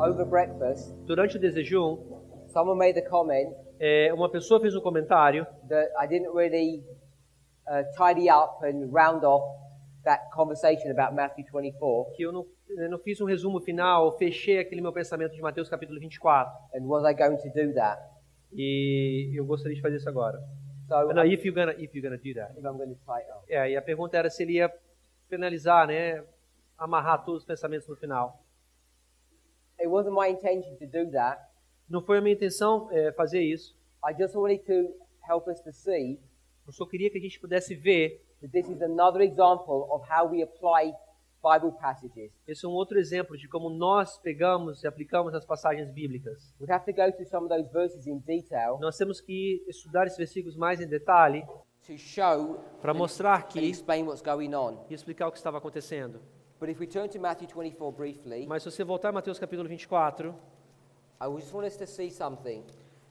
over breakfast, durante o desejum, someone made the comment uma pessoa fez um comentário that I didn't really tidy up and round off that conversation about Matthew 24. que eu não fiz um resumo final, eu fechei aquele meu pensamento de Mateus capítulo 24. And was I going to do that? E eu gostaria de fazer isso agora. So Não, if you're gonna do that. if I'm going to tie it up. E a pergunta era se ele ia finalizar, né, amarrar todos os pensamentos no final. It wasn't my intention to do that. Não foi a minha intenção fazer isso. I just wanted to help us to see Eu só queria que a gente pudesse ver. that this is another example of how we apply Bible passages. Esse é um outro exemplo de como nós pegamos e aplicamos as passagens bíblicas. We'd have to go through some of those verses in detail Nós temos que estudar esses versículos mais em detalhe to show para mostrar and que explain what's going on. e explicar o que estava acontecendo. But if we turn to Matthew 24 briefly, Mas se você voltar a Mateus capítulo 24, I just want us to see something.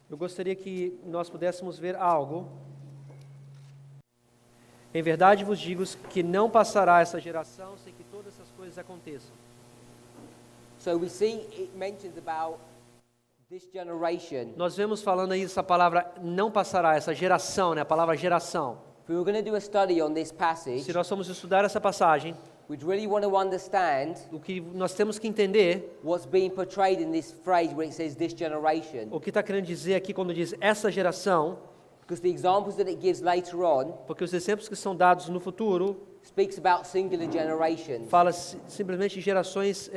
eu gostaria que nós pudéssemos ver algo. Em verdade vos digo que não passará essa geração sem que todas essas coisas aconteçam. So we see it mentions about this generation. Nós vemos falando aí essa palavra não passará, essa geração, né? A palavra geração. If we were going to do a study on this passage, Se nós formos estudar essa passagem, we'd really want to understand o que nós temos que entender, what's being portrayed in this phrase where it says this generation. o que está querendo dizer aqui quando diz essa geração, Because the examples that it gives later on porque os exemplos que são dados no futuro speaks about singular generations. fala simplesmente de gerações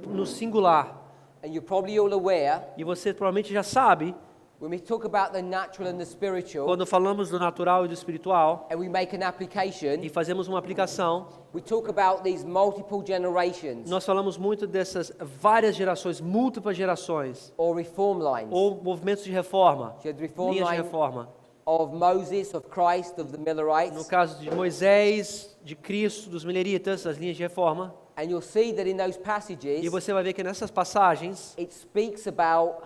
no singular. And you're probably all aware, E você provavelmente já sabe, when we talk about the natural and the spiritual, quando falamos do natural e do espiritual and we make an application, e fazemos uma aplicação, we talk about these multiple generations nós falamos muito dessas várias gerações, múltiplas gerações, or reform lines. ou movimentos de reforma, So the reform linhas de line reforma. of Moses, of Christ, of the No Millerites. caso de Moisés, de Cristo, dos Mileritas, as linhas de reforma. And you'll see that in those E passages, você vai ver que nessas passagens it speaks about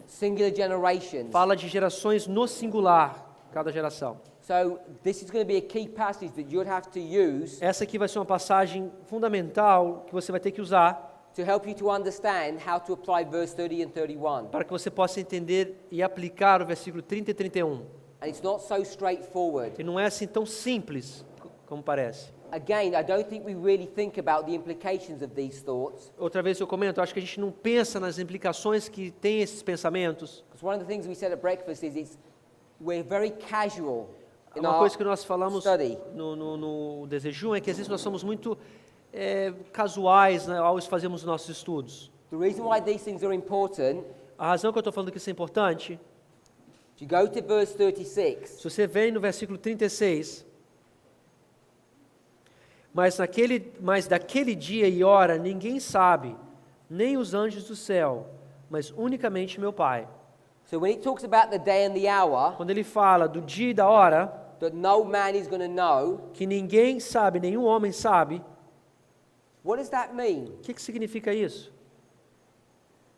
singular generations. fala de gerações no singular, cada geração. So this is going to be a key passage that you'd have to use Essa aqui vai ser uma passagem fundamental que você vai ter que usar to help you to understand how to apply verse 30 and 31. para que você possa entender e aplicar o versículo 30 e 31. And it's not so straightforward. E não é assim tão simples como parece. Again, I don't think we really think about the implications of these thoughts. Outra vez eu comento, acho que a gente não pensa nas implicações que tem esses pensamentos. Because one of the things we said at breakfast is we're very casual in Uma our coisa que nós falamos study. no desejum é que às vezes nós somos muito casuais, né, ao fazermos nossos estudos. The reason why these things are important, A razão que eu estou falando que isso é importante, if you go to verse 36, se você vem no versículo 36, mas daquele dia e hora ninguém sabe, nem os anjos do céu, mas unicamente meu Pai. so when it talks about the day and the hour, Quando ele fala do dia e da hora, that no man is going to know, que ninguém sabe, nenhum homem sabe, what does that mean? o que significa isso?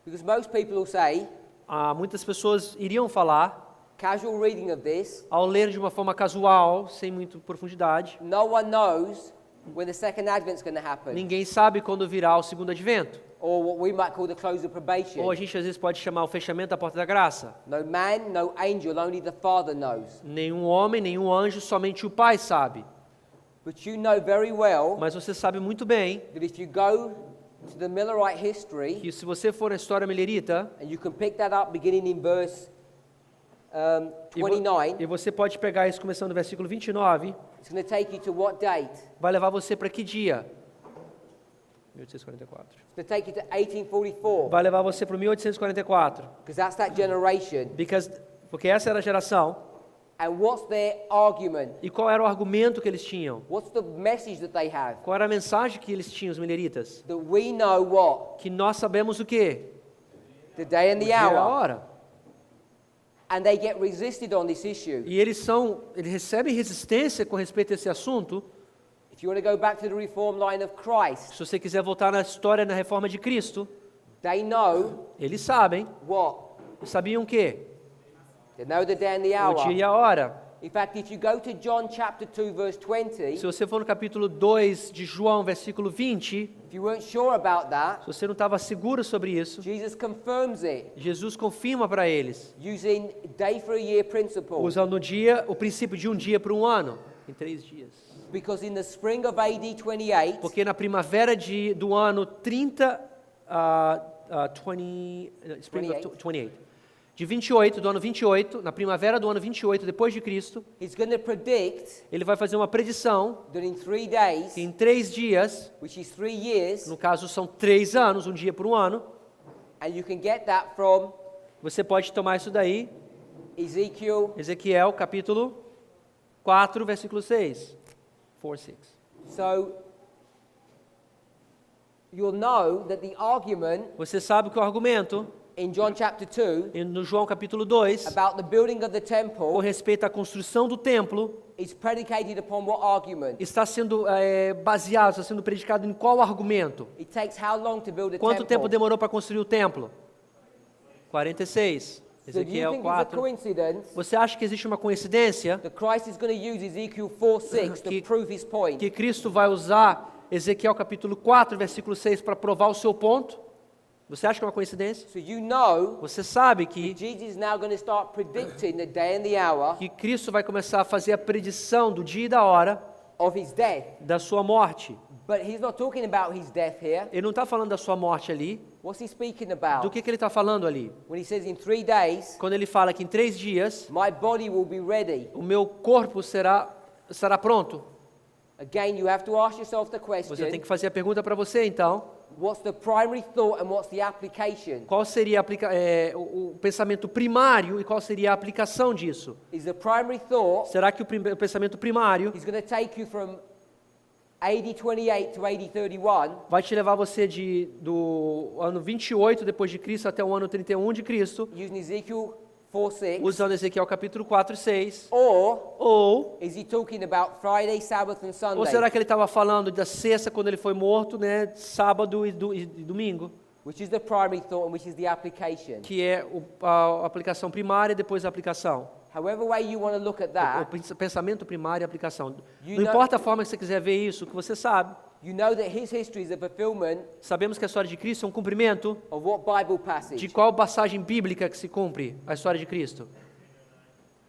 Because most people will say, Muitas pessoas iriam falar, casual reading of this, ao ler de uma forma casual, sem muita profundidade, no one knows when the second advent is going to happen, ninguém sabe quando virá o segundo advento. or what we might call the close of probation. Ou a gente às vezes pode chamar o fechamento da porta da graça. No man, no angel, only the Father knows. Nenhum homem, nenhum anjo, somente o Pai sabe. But you know very well Mas você sabe muito bem that if you go to the Millerite history, que se você for na história milerita, and you can pick that up beginning in verse e vo- 29, e você pode pegar isso começando no versículo 29, it's going to take you to what date? vai levar você para que dia? 1844. It's going to take you to 1844, Vai levar você para 1844. because that's that generation. Porque essa era a geração. And what's their argument? E qual era o argumento que eles tinham? What's the message that they have? Qual era a mensagem que eles tinham, os mileritas? That we know what? Que nós sabemos o quê? The day and O the dia e a hour. hora. And they get resisted on this issue. E eles recebem resistência com respeito a esse assunto. If you want to go back to the reform line of Christ, Se você quiser voltar na história, na reforma de Cristo, they know eles sabem. what? Sabiam o quê? They know the day and the O dia hour. e a hora. In fact, if you go to John chapter 2 verse 20, Se você for no capítulo 2 de João, versículo 20, if you weren't sure about that, se você não estava seguro sobre isso, Jesus confirms it Jesus confirma para eles, using day for a year principle. usando o princípio de um dia para um ano, em 3 dias. Because in the spring of AD 28, Porque na primavera do ano 30, spring of 28, de 28, do ano 28, na primavera do ano 28 depois de Cristo, he's going to predict ele vai fazer uma predição that in 3 days, que em 3 dias, which is 3 years, no caso são 3 anos, um dia por um ano, and you can get that from você pode tomar isso daí, Ezekiel. Ezequiel capítulo 4, versículo 6. 4, 6. So you'll know that the argument Você sabe que o argumento, in John chapter 2 no João capítulo 2, about the building of the com temple respeito à construção do templo, is predicated upon what argument? está sendo baseado, está sendo predicado em qual argumento? It takes how long to build a Quanto tempo temple? demorou para construir o templo? 46. So do you Ezequiel think it's a 4. coincidence Você acha que existe uma coincidência that Christ is going to use Ezekiel 4:6 to Que- prove his point? que Cristo vai usar Ezequiel capítulo 4, versículo 6 para provar o seu ponto? Você acha que é uma coincidência? So you know Você sabe que Jesus is now going to start predicting the day and the hour Cristo vai começar a fazer a predição do dia e da hora of his death. da sua morte. But he's not talking about his death here. Ele não está falando da sua morte ali. What's he speaking Do about? que ele está falando ali? When he says in 3 days, Quando ele fala que em 3 dias my body will be ready. o meu corpo estará pronto. Again, you have to ask yourself the Você tem question, que fazer a pergunta para você então. what's the primary thought and what's the application? Qual seria o pensamento primário e qual seria a aplicação disso? Is the primary thought, Será que o pensamento primário he's going to take you from AD 28 to AD 31, vai te levar você do ano 28 depois de Cristo até o ano 31 de Cristo, using Ezekiel 4:6? usando Ezequiel capítulo 4 e 6? Or Ou is he talking about Friday, Sabbath and Ou será Sunday? que ele estava falando da sexta quando ele foi morto, né, sábado e domingo, Which is the primary thought and which is the application? que é a aplicação primária e depois a aplicação. However way you want to look at O that, pensamento primário e a aplicação. You Não know- importa a forma que você quiser ver isso, que você sabe. you know that his history is a fulfillment Sabemos que a história de Cristo é um cumprimento of what Bible de passage? qual passagem bíblica que se cumpre a história de Cristo?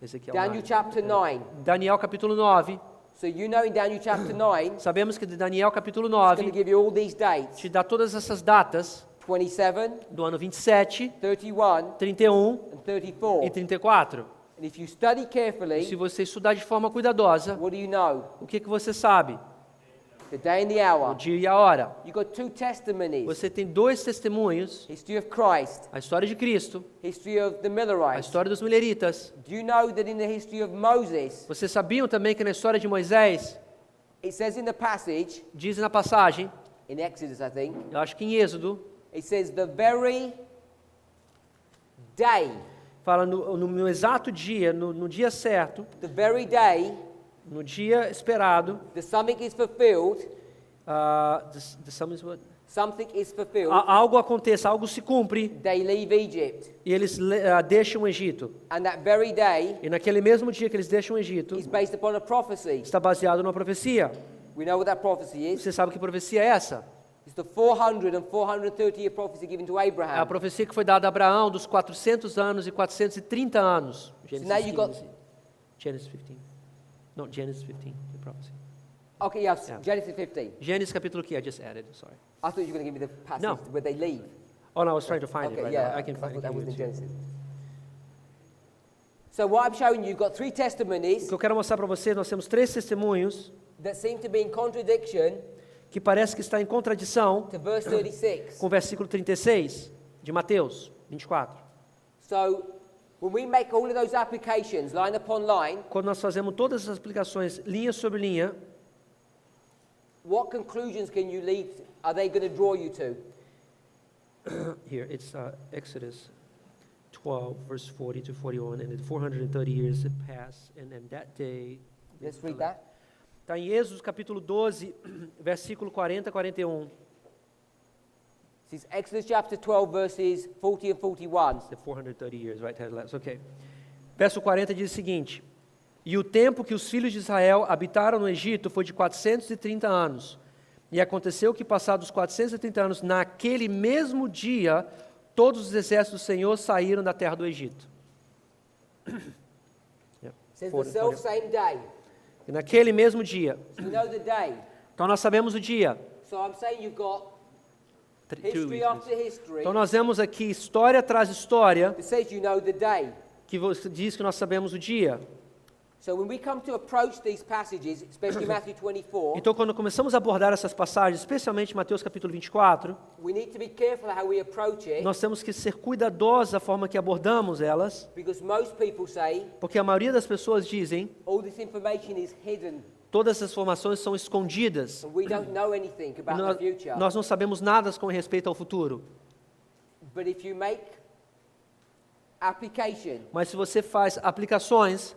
Esse aqui é o Daniel chapter 9. Daniel capítulo 9. So you know in Daniel chapter 9, Sabemos que de Daniel capítulo it's going to 9 give you all these dates. te dá todas essas datas 27, do ano 27, 31, 31 and 34. e 34. And if you study carefully, Se você estudar de forma cuidadosa, what do you know? o que você sabe? The day and the O hour. dia e a hora. You've got 2 testimonies. Você tem 2 testemunhos, History of Christ, a história de Cristo, history of the a Millerites. história dos mileritas. Do you know that in the history of Moses, Vocês sabiam também que na história de Moisés, it says in the passage, diz na passagem, in Exodus I think, eu acho que em Êxodo, it says the very day, fala no exato dia, no dia certo, the very day no dia esperado, that something is fulfilled, something is fulfilled, algo aconteça, algo se cumpre, they leave Egypt. e eles deixam o Egito. And that very day E naquele mesmo dia que eles deixam o Egito, is based upon a prophecy. está baseado numa profecia. We know what that prophecy is. Você sabe que profecia é essa? It's the 400 and 430 year prophecy given to É a Abraham. profecia que foi dada a Abraão dos 400 anos e 430 anos. Gênesis now you got- 15. Genesis 15. No, Genesis 15, the prophecy. Okay, yes, Yeah. Genesis 15. Gênesis capítulo que I just added, sorry. I thought you were going to give me the passage No. where they leave. Oh no, I was trying to find it Okay, right yeah, now. I can I find thought it. that was give in it to you. Genesis. So what I'm showing you, you've got 3 O testimonies que eu quero mostrar para vocês, nós temos 3 testemunhos that seem to be in contradiction que parece que está em contradição to verse 36. com o versículo 36 de Mateus 24. So when we make all of those applications line upon line, Quando nós fazemos todas essas aplicações linha sobre linha, what conclusions can you lead? Are they going to draw you to? here it's Exodus 12 verse 40 to 41, and then 430 years had passed, and then that day. Let's read that. Está em Êxodo capítulo 12, versículo 40 a 41. This is Exodus chapter 12, verses 40 and 41. The 430 years, right? Had elapsed. Okay. Verso 40 diz o seguinte: E o tempo que os filhos de Israel habitaram no Egito foi de 430 anos. E aconteceu que, passados 430 anos, naquele mesmo dia, todos os exércitos do Senhor saíram da terra do Egito. It says the self-same day. E naquele mesmo dia. So we know the day. Então nós sabemos o dia. So I'm saying you've got 2 history weeks. after history. Então nós vemos aqui história atrás de história, It says you know the day. que você diz que nós sabemos o dia. So when we come to approach these passages, especially Matthew 24, Então quando começamos a abordar essas passagens, especialmente Mateus capítulo 24, we need to be careful how we approach it, nós temos que ser cuidadosos da forma que abordamos elas, because most people say porque a maioria das pessoas dizem, all this information is hidden todas essas informações são escondidas. and we don't know anything E about the future. nós não sabemos nada com respeito ao futuro. But if you make application, Mas se você faz aplicações,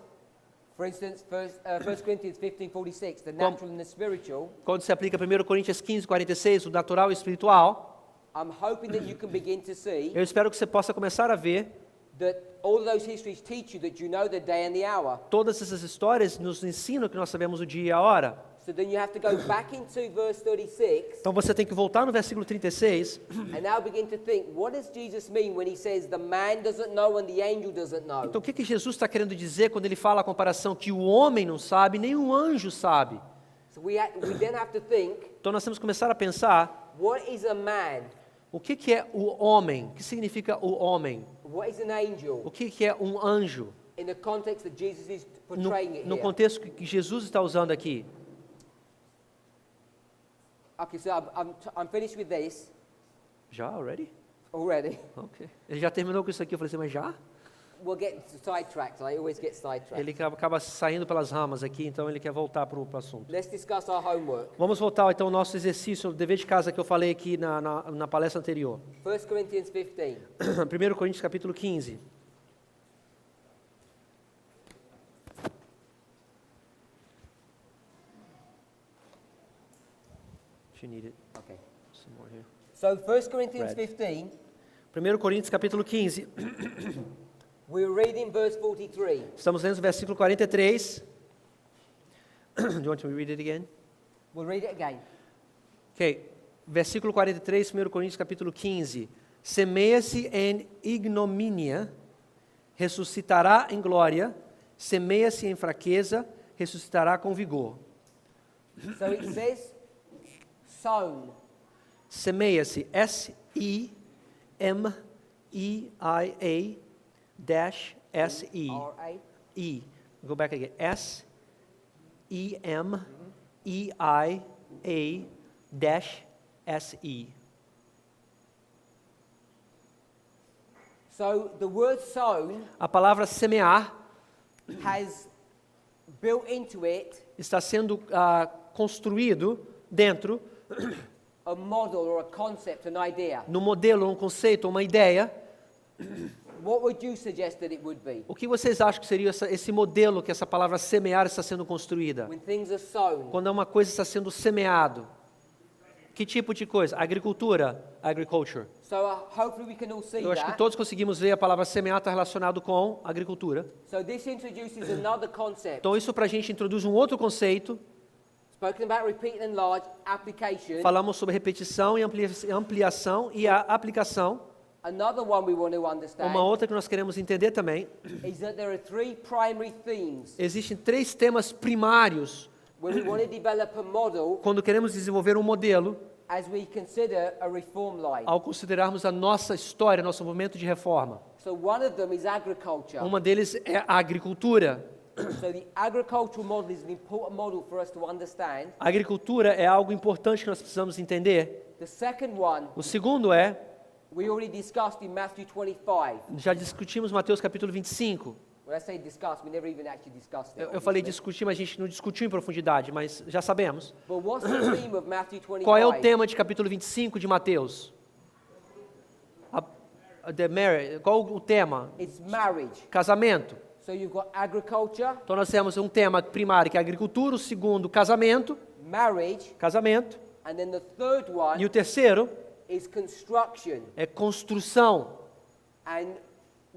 for instance, 1 Corinthians 15:46, the natural and the spiritual, quando se aplica 1 Coríntios 15:46, o natural e o espiritual, I'm hoping that you can begin to see eu espero que você possa começar a ver that all of those histories teach you that you know the day and the hour. todas essas histórias nos ensinam que nós sabemos o dia e a hora. So then you have to go back into verse 36 Então você tem que voltar no versículo 36 and now begin to think, what does Jesus mean when he says the man doesn't know and the angel doesn't know? Então, o que Jesus está querendo dizer quando ele fala a comparação que o homem não sabe, nem o anjo sabe? So we then have to think, Então, nós temos que começar a pensar, what is a man? o que é o homem? O que significa o homem? What is an angel? O que é um anjo? In the context that Jesus is No, portraying it no here. contexto que Jesus está usando aqui. Okay, so I'm finished with this Já, already? already. Ok. Ele já terminou com isso aqui, eu falei assim, mas já? We'll get sidetracked. I always get sidetracked. Ele acaba saindo pelas ramas aqui, então ele quer voltar para o assunto. Let's discuss our homework. Vamos voltar então ao nosso exercício, o dever de casa que eu falei aqui na palestra anterior. 1 Corinthians 15. 1 Coríntios capítulo 15. You need it Okay. some more here. So 1 Corinthians Red. 15, 1 Coríntios capítulo 15. we're reading verse 43. Estamos lendo o versículo 43. Do you want to read it again? We'll read it again. Ok. Versículo 43, 1 Coríntios capítulo 15. Semeia-se em ignomínia, ressuscitará em glória. Semeia-se em fraqueza, ressuscitará com vigor. So it says, sown. Semeia-se, S-E-M-E-I-A dash S-E. R-A. E. Go back again. S-E-M-E-I-A dash S-E. So the word sown A palavra semear has built into it está sendo construído dentro, a model or a concept, an idea. no modelo, um conceito, uma ideia. What would you suggest that it would be? O que vocês acham que seria esse modelo que essa palavra semear está sendo construída? When things are sown. Quando uma coisa está sendo semeado. Que tipo de coisa? Agricultura, agriculture. So hopefully we can all see Eu acho que that. todos conseguimos ver a palavra semear está relacionado com agricultura. So this introduces another concept. Então isso para a gente introduz um outro conceito. Spoken about repeat and enlarge, application. Falamos sobre repetição e ampliação e a aplicação. Another one we want to understand Uma outra que nós queremos entender também. is that there are three primary themes Existem 3 temas primários when we want to develop a model quando queremos desenvolver um modelo as we consider a reform line. ao considerarmos a nossa história, nosso movimento de reforma. So one of them is agriculture. Uma deles é a agricultura. So the agricultural model is an important model for us to understand. A agricultura é algo importante que nós precisamos entender. The second one O segundo é, we already discussed in Matthew 25. já discutimos Mateus capítulo 25. When I say discuss, we never even actually discussed it. Eu falei obviously. discutir, mas a gente não discutiu em profundidade, mas já sabemos. But what's the theme of Matthew 25? Qual é o tema de capítulo 25 de Mateus? Qual o tema? It's marriage. Casamento. So you've got agriculture, Então nós temos um tema primário que é agricultura, o segundo casamento, marriage, casamento, and then the third one e o terceiro is construction. é construção. And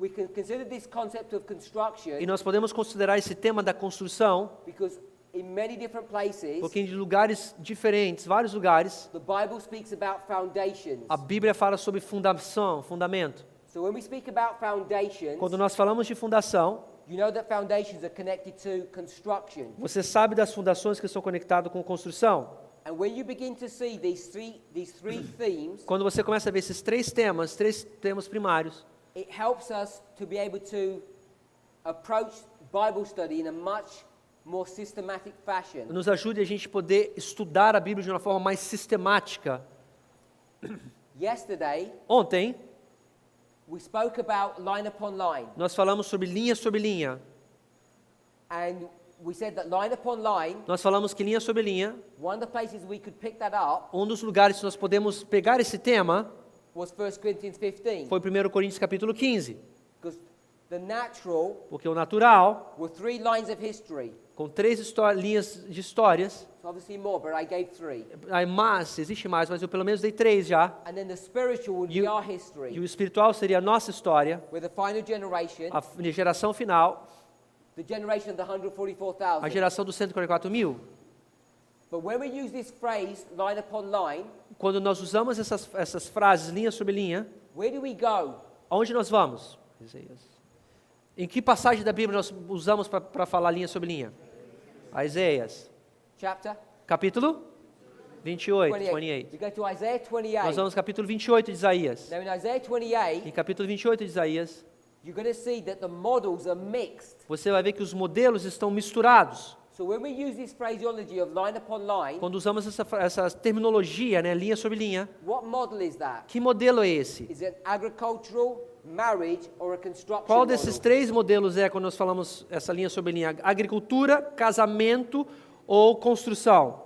we can consider this concept of construction E nós podemos considerar esse tema da construção, because in many different places, porque em lugares diferentes, vários lugares, the Bible speaks about foundations. a Bíblia fala sobre fundação, fundamento. So when we speak about foundations, Quando nós falamos de fundação, you know that foundations are connected to construction. você sabe das fundações que estão conectadas com construção. And when you begin to see these three themes, Quando você começa a ver esses três temas primários, it helps us to be able to approach Bible study in a much more systematic fashion. nos ajuda a gente poder estudar a Bíblia de uma forma mais sistemática. Yesterday, Ontem, we spoke about line upon line. nós falamos sobre linha, And we said that line upon line, nós falamos que linha sobre linha, one of the places we could pick that up um dos lugares que nós podemos pegar esse tema was 1 Corinthians 15. foi 1 Coríntios capítulo 15, Because the natural porque o natural, were three lines of history. com três linhas de histórias, So obviously more, but I gave three. existe mais, mas eu pelo menos dei três já, And then the spiritual would You- be our e history. o espiritual seria a nossa história, With the final generation, a geração final, the generation of the a 144,000. geração dos 144.000. But when we use this phrase, line upon line, Quando nós usamos essas frases, linha sobre linha, where do we go? aonde nós vamos? Isaías. Em que passagem da Bíblia nós usamos para falar linha sobre linha? Isaías. Chapter Capítulo 28. 28. You go to Isaiah Nós 28. vamos ao capítulo 28 de Isaías. Now in Isaiah 28, Em capítulo 28 de Isaías, you're going to see that the models are mixed. você vai ver que os modelos estão misturados. So when we use this phraseology of line upon line, Quando usamos essa terminologia, né, linha sobre linha, what model is that? que modelo é esse? Is it agricultural, marriage, or a construction Qual desses model? três modelos é quando nós falamos essa linha sobre linha? Agricultura, casamento ou construção?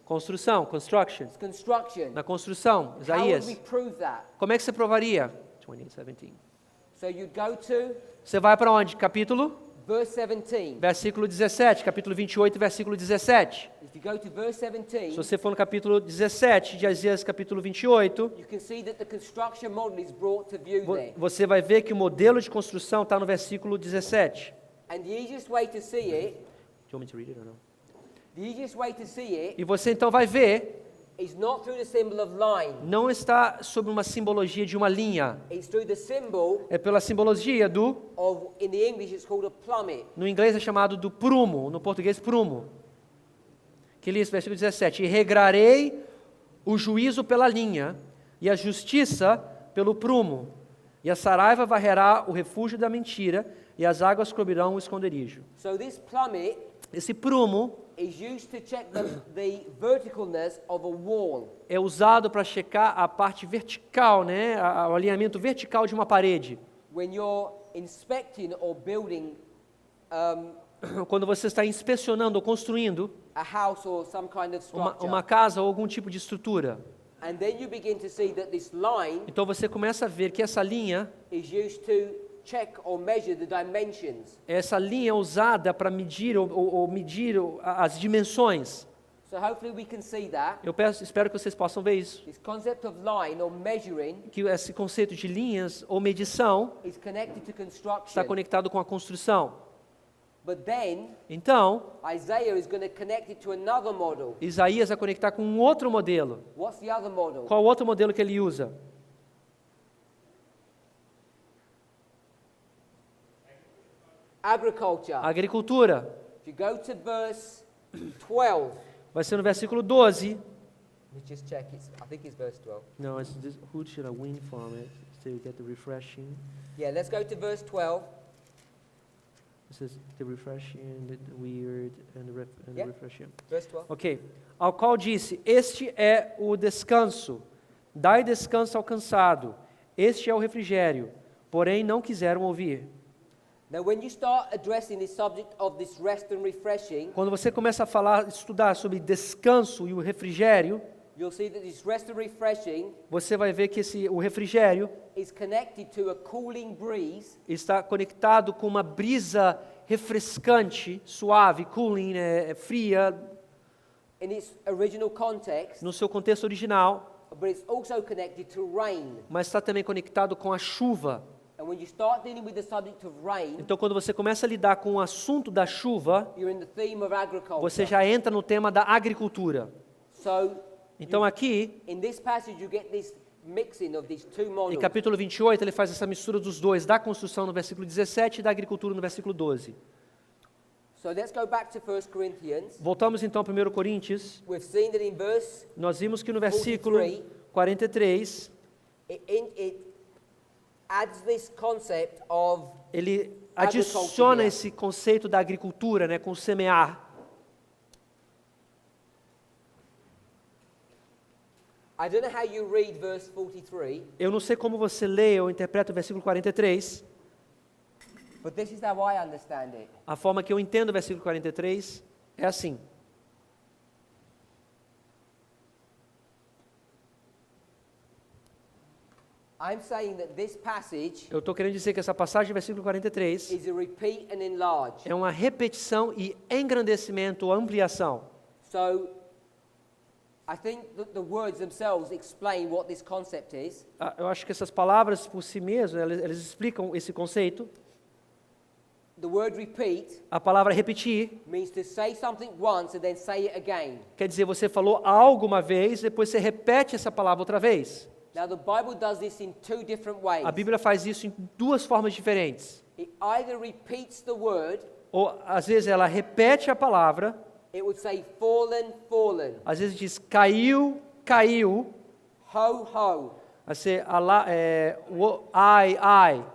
Construção, construction. It's construction. Na construção, How would Isaías. we prove that? Como é que você provaria? 28:17. So you'd go to Você vai para onde? Capítulo? verse 17. Versículo 17. Capítulo 28, versículo 17. If you go to verse Se 17, você for no capítulo 17 de Isaías, capítulo 28, you can see that the construction model is brought to view there. você vai ver que o modelo de construção está no versículo 17. And the easiest way to see it, Do you want me to read it or no? the easiest way to see it E você então vai ver, is not through the symbol of line. não está sob uma simbologia de uma linha, It's through the symbol é pela simbologia do, of, in the English, it's called a plummet. no inglês é chamado do prumo, no português prumo. Que diz, versículo 17, e regrarei o juízo pela linha, e a justiça pelo prumo, e a saraiva varrerá o refúgio da mentira, e as águas cobrirão o esconderijo. So this plummet Esse prumo is used to check the verticalness of a wall. é usado para checar a parte vertical, né, o alinhamento vertical de uma parede. When you're inspecting or building Quando você está inspecionando ou construindo a house or some kind of structure. uma casa ou algum tipo de estrutura. And then you begin to see that this line Então você começa a ver que essa linha is used to check or measure the dimensions. Essa linha é usada para medir ou medir as dimensões. So hopefully we can see that. Espero que vocês possam ver isso. This concept of line or measuring Que esse conceito de linhas ou medição is connected to está construction. conectado com a construção. But then Então, Isaiah is going to connect it to another model. Isaías vai conectar com um outro modelo. What's the other model? Qual o outro modelo que ele usa? Agriculture. A agricultura. If you go to verse 12, Vai ser no versículo 12. let me just check. I think it's verse 12. Não, it's this, who should I win from it? So you get the refreshing. Yeah, let's go to verse 12. This is the refreshing, the weird, and the Yeah. refreshing. Verse 12. Ok. Ao qual disse: Este é o descanso, dai descanso ao cansado, este é o refrigério. Porém não quiseram ouvir. Now, when you start addressing the subject of this rest and refreshing, Quando você começa a falar, estudar sobre descanso e o refrigério, you'll see that this rest and refreshing você vai ver que o refrigério is connected to a cooling breeze está conectado com uma brisa refrescante, suave, cooling, fria, in its original context, no seu contexto original, but it's also connected to rain. mas está também conectado com a chuva. And when you start dealing with the subject of rain, Então, quando você começa a lidar com o assunto da chuva, you're in the theme of agriculture. você já entra no tema da agricultura. So, Então, aqui, in this passage, you get this mixing of these two em models. capítulo 28, ele faz essa mistura dos dois, da construção no versículo 17 e da agricultura no versículo 12. So let's go back to 1 Corinthians. Voltamos então a 1 Coríntios. We've seen that in verse, Nós vimos que no versículo 43, it adds this concept of ele adiciona Agriculture. esse conceito da agricultura, né, com semear. I don't know how you read verse 43, Eu não sei como você lê ou interpreta o versículo 43. but this is how I understand it. A forma que eu entendo o versículo 43 é assim. I'm saying that this passage Eu estou querendo dizer que essa passagem, versículo 43, is a repeat and enlarge. é uma repetição e engrandecimento ou ampliação. So I think that the words themselves explain what this concept is. Eu acho que essas palavras por si mesmas, elas explicam esse conceito. The word repeat A palavra repetir means to say something once and then say it again. quer dizer, você falou algo uma vez, depois você repete essa palavra outra vez. Now the Bible does this in two different ways. A Bíblia faz isso em duas formas diferentes. It either repeats the word, Ou, às vezes, ela repete a palavra, it would say fallen, fallen, às vezes diz caiu, caiu, ho, ho, assim, ai, ai,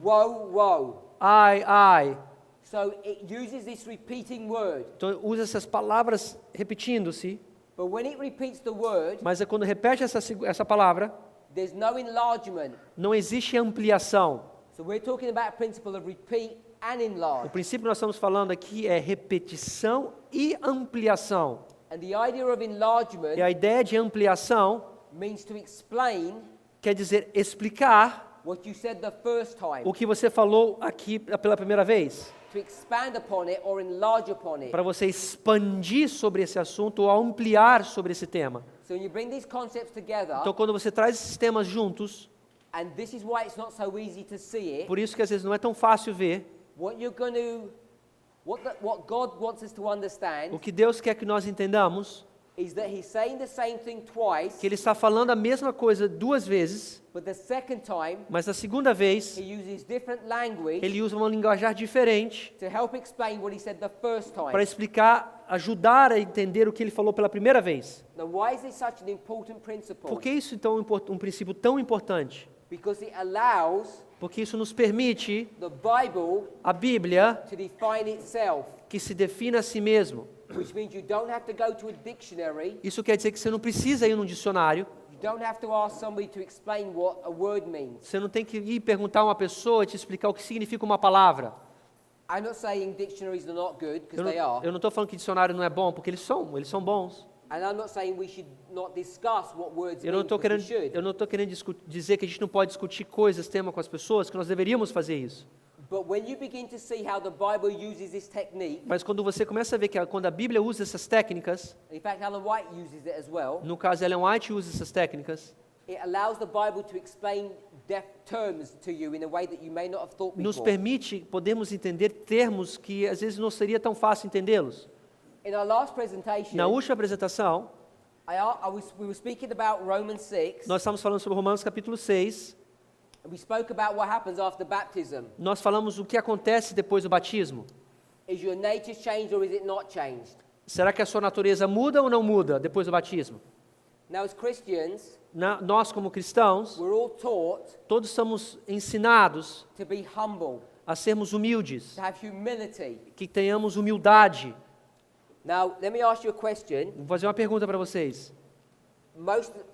woe, woe. ai, ai. So it uses this repeating word. Então, usa essas palavras repetindo-se, But when it repeats the word, mas quando repete essa palavra, there's no enlargement. não existe ampliação. So we're talking about a principle of repeat and O enlarge. princípio que nós estamos falando aqui é repetição e ampliação. And the idea of enlargement E a ideia de ampliação means to explain quer dizer explicar what you said the first time, o que você falou aqui pela primeira vez, to expand upon it or enlarge upon it. para você expandir sobre esse assunto ou ampliar sobre esse tema. So when you bring these concepts together, Então, quando você traz esses temas juntos, and this is why it's not so easy to see it, por isso que às vezes não é tão fácil ver, what you're going to, what God wants us to understand o que Deus quer que nós entendamos, is that He's saying the same thing twice, que Ele está falando a mesma coisa duas vezes, but the second time mas na segunda vez, He uses different language Ele usa uma linguajar diferente to help explain what He said the first time. para explicar, ajudar a entender o que Ele falou pela primeira vez. Now, why is this such an important principle? Por que isso então um princípio tão importante? Because it allows Porque isso nos permite, the Bible a Bíblia, to define itself, que se defina a si mesmo. which means you don't have to go to a dictionary, Isso quer dizer que você não precisa ir num dicionário, you don't have to ask somebody to explain what a word means. você não tem que ir perguntar a uma pessoa te explicar o que significa uma palavra. I'm not saying dictionaries are not good, because they are. Eu não estou falando que dicionário não é bom, porque eles são bons. And I'm not saying we should not discuss what words Eu mean, não estou because we querendo, should. eu não estou querendo dizer que a gente não pode discutir coisas, tema com as pessoas, que nós deveríamos fazer isso. But when you begin to see how the Bible uses this technique, Mas quando você começa a ver que quando a Bíblia usa essas técnicas, in fact Ellen White uses it as well, no caso Ellen White usa essas técnicas, it allows the Bible to explain terms to you in a way that you may not have thought nos before. permite podermos entender termos que às vezes não seria tão fácil entendê-los. In our last presentation, Na última apresentação, we were speaking about Romans 6, nós estamos falando sobre Romanos capítulo 6, and we spoke about what happens after baptism. nós falamos o que acontece depois do batismo. Is your nature changed or is it not changed? Será que a sua natureza muda ou não muda depois do batismo? Now, as Christians, Nós como cristãos, we're all taught todos somos ensinados to be humble, a sermos humildes, to have humility. que tenhamos humildade. Now, let me ask you a question. Vou fazer uma pergunta para vocês.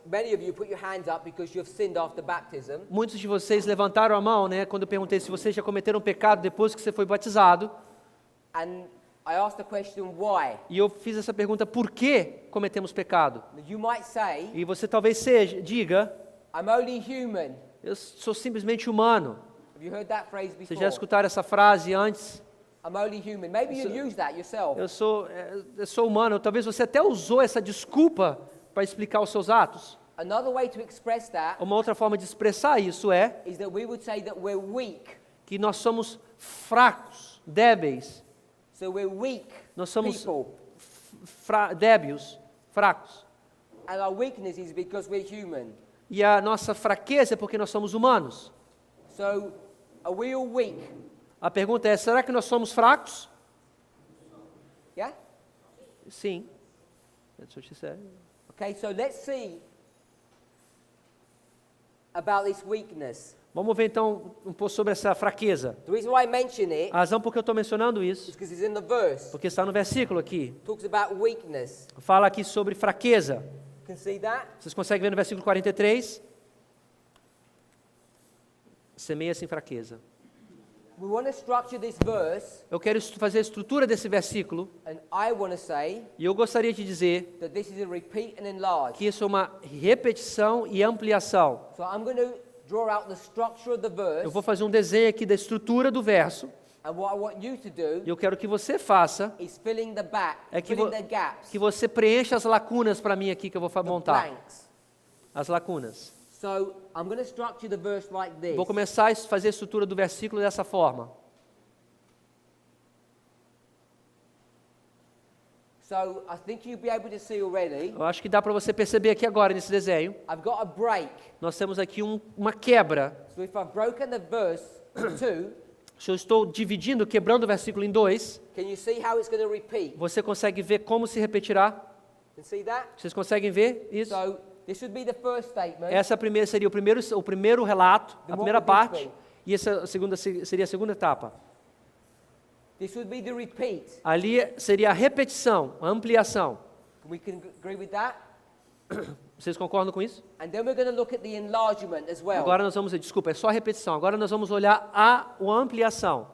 Many of you put your hands up because you have sinned after baptism. Muitos de vocês levantaram a mão, né, quando eu perguntei se vocês já cometeram pecado depois que você foi batizado. And I asked the question, why? E eu fiz essa pergunta, por que cometemos pecado? You might say, E você talvez diga, I'm only human. eu sou simplesmente humano. Have you heard that phrase Vocês before? já escutaram essa frase antes? I'm only human. Maybe you use that yourself. Eu sou humano. Talvez você até usou essa desculpa para explicar os seus atos. Another way to express that Uma outra forma de expressar isso é is that we would say that we're weak. que nós somos fracos, débeis. So we're weak Nós somos people. débeis, fracos. And our weakness is because we're human. E a nossa fraqueza é porque nós somos humanos. So are we all weak? A pergunta é, será que nós somos fracos? Yeah? Sim. That's what she said. Okay, so let's see about this weakness. Vamos ver então um pouco sobre essa fraqueza. The reason why I mention it A razão por que eu estou mencionando is isso, because it's in the verse. porque está no versículo aqui. It talks about weakness. Fala aqui sobre fraqueza. You can see that? Vocês conseguem ver no versículo 43? Semeia sem fraqueza. We want to structure this verse, Eu quero fazer a estrutura desse versículo and I want to say e eu gostaria de dizer that this is a repeat and enlarge. que isso é uma repetição e ampliação. So I'm going to draw out the structure of the verse, Eu vou fazer um desenho aqui da estrutura do verso and what I want you to do e eu quero que você faça, is filling the back, é que, filling the gaps, que você preencha as lacunas para mim aqui que eu vou the montar. blanks. As lacunas. So I'm going to structure the verse like this. Vou começar a fazer a estrutura do versículo dessa forma. So I think you'll be able to see already. Eu acho que dá para você perceber aqui agora nesse desenho. I've got a break. Nós temos aqui uma quebra. So if I've broken the verse in two, Se eu estou dividindo, quebrando o versículo em dois, can you see how it's going to repeat? você consegue ver como se repetirá? Can see that? Vocês conseguem ver isso? So this would be the first statement. Essa primeira seria o primeiro relato, Then a what primeira would this parte, be? e essa segunda seria a segunda etapa. This would be the repeat. Ali seria a repetição, a ampliação. We can agree with that? Vocês concordam com isso? And then we're going to look at the enlargement as well. Agora nós vamos, desculpa, é só a repetição. Agora nós vamos olhar a ampliação.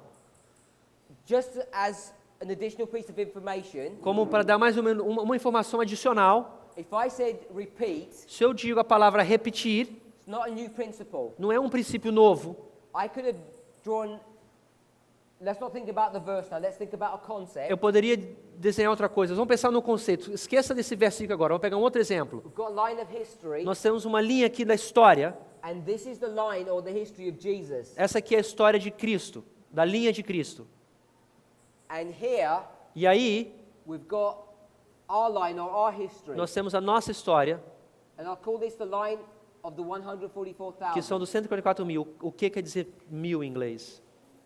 Just as an additional piece of information, Como para dar mais ou menos uma informação adicional, if I said repeat, se eu digo a palavra repetir, it's not a new principle. não é um princípio novo. I could have drawn, let's not think about the verse now, let's think about a concept. Eu poderia desenhar outra coisa. Vamos pensar no conceito. Esqueça desse versículo agora. Vamos pegar um outro exemplo. We've got a line of history, Nós temos uma linha aqui da história. and this is the line or the history of Jesus. Essa aqui é a história de Cristo, da linha de Cristo. And here, E aí, we've got our line or our history. nós temos a nossa história, And I'll call this the line of the que são 144,000. dos 144 mil. O que quer dizer mil em inglês?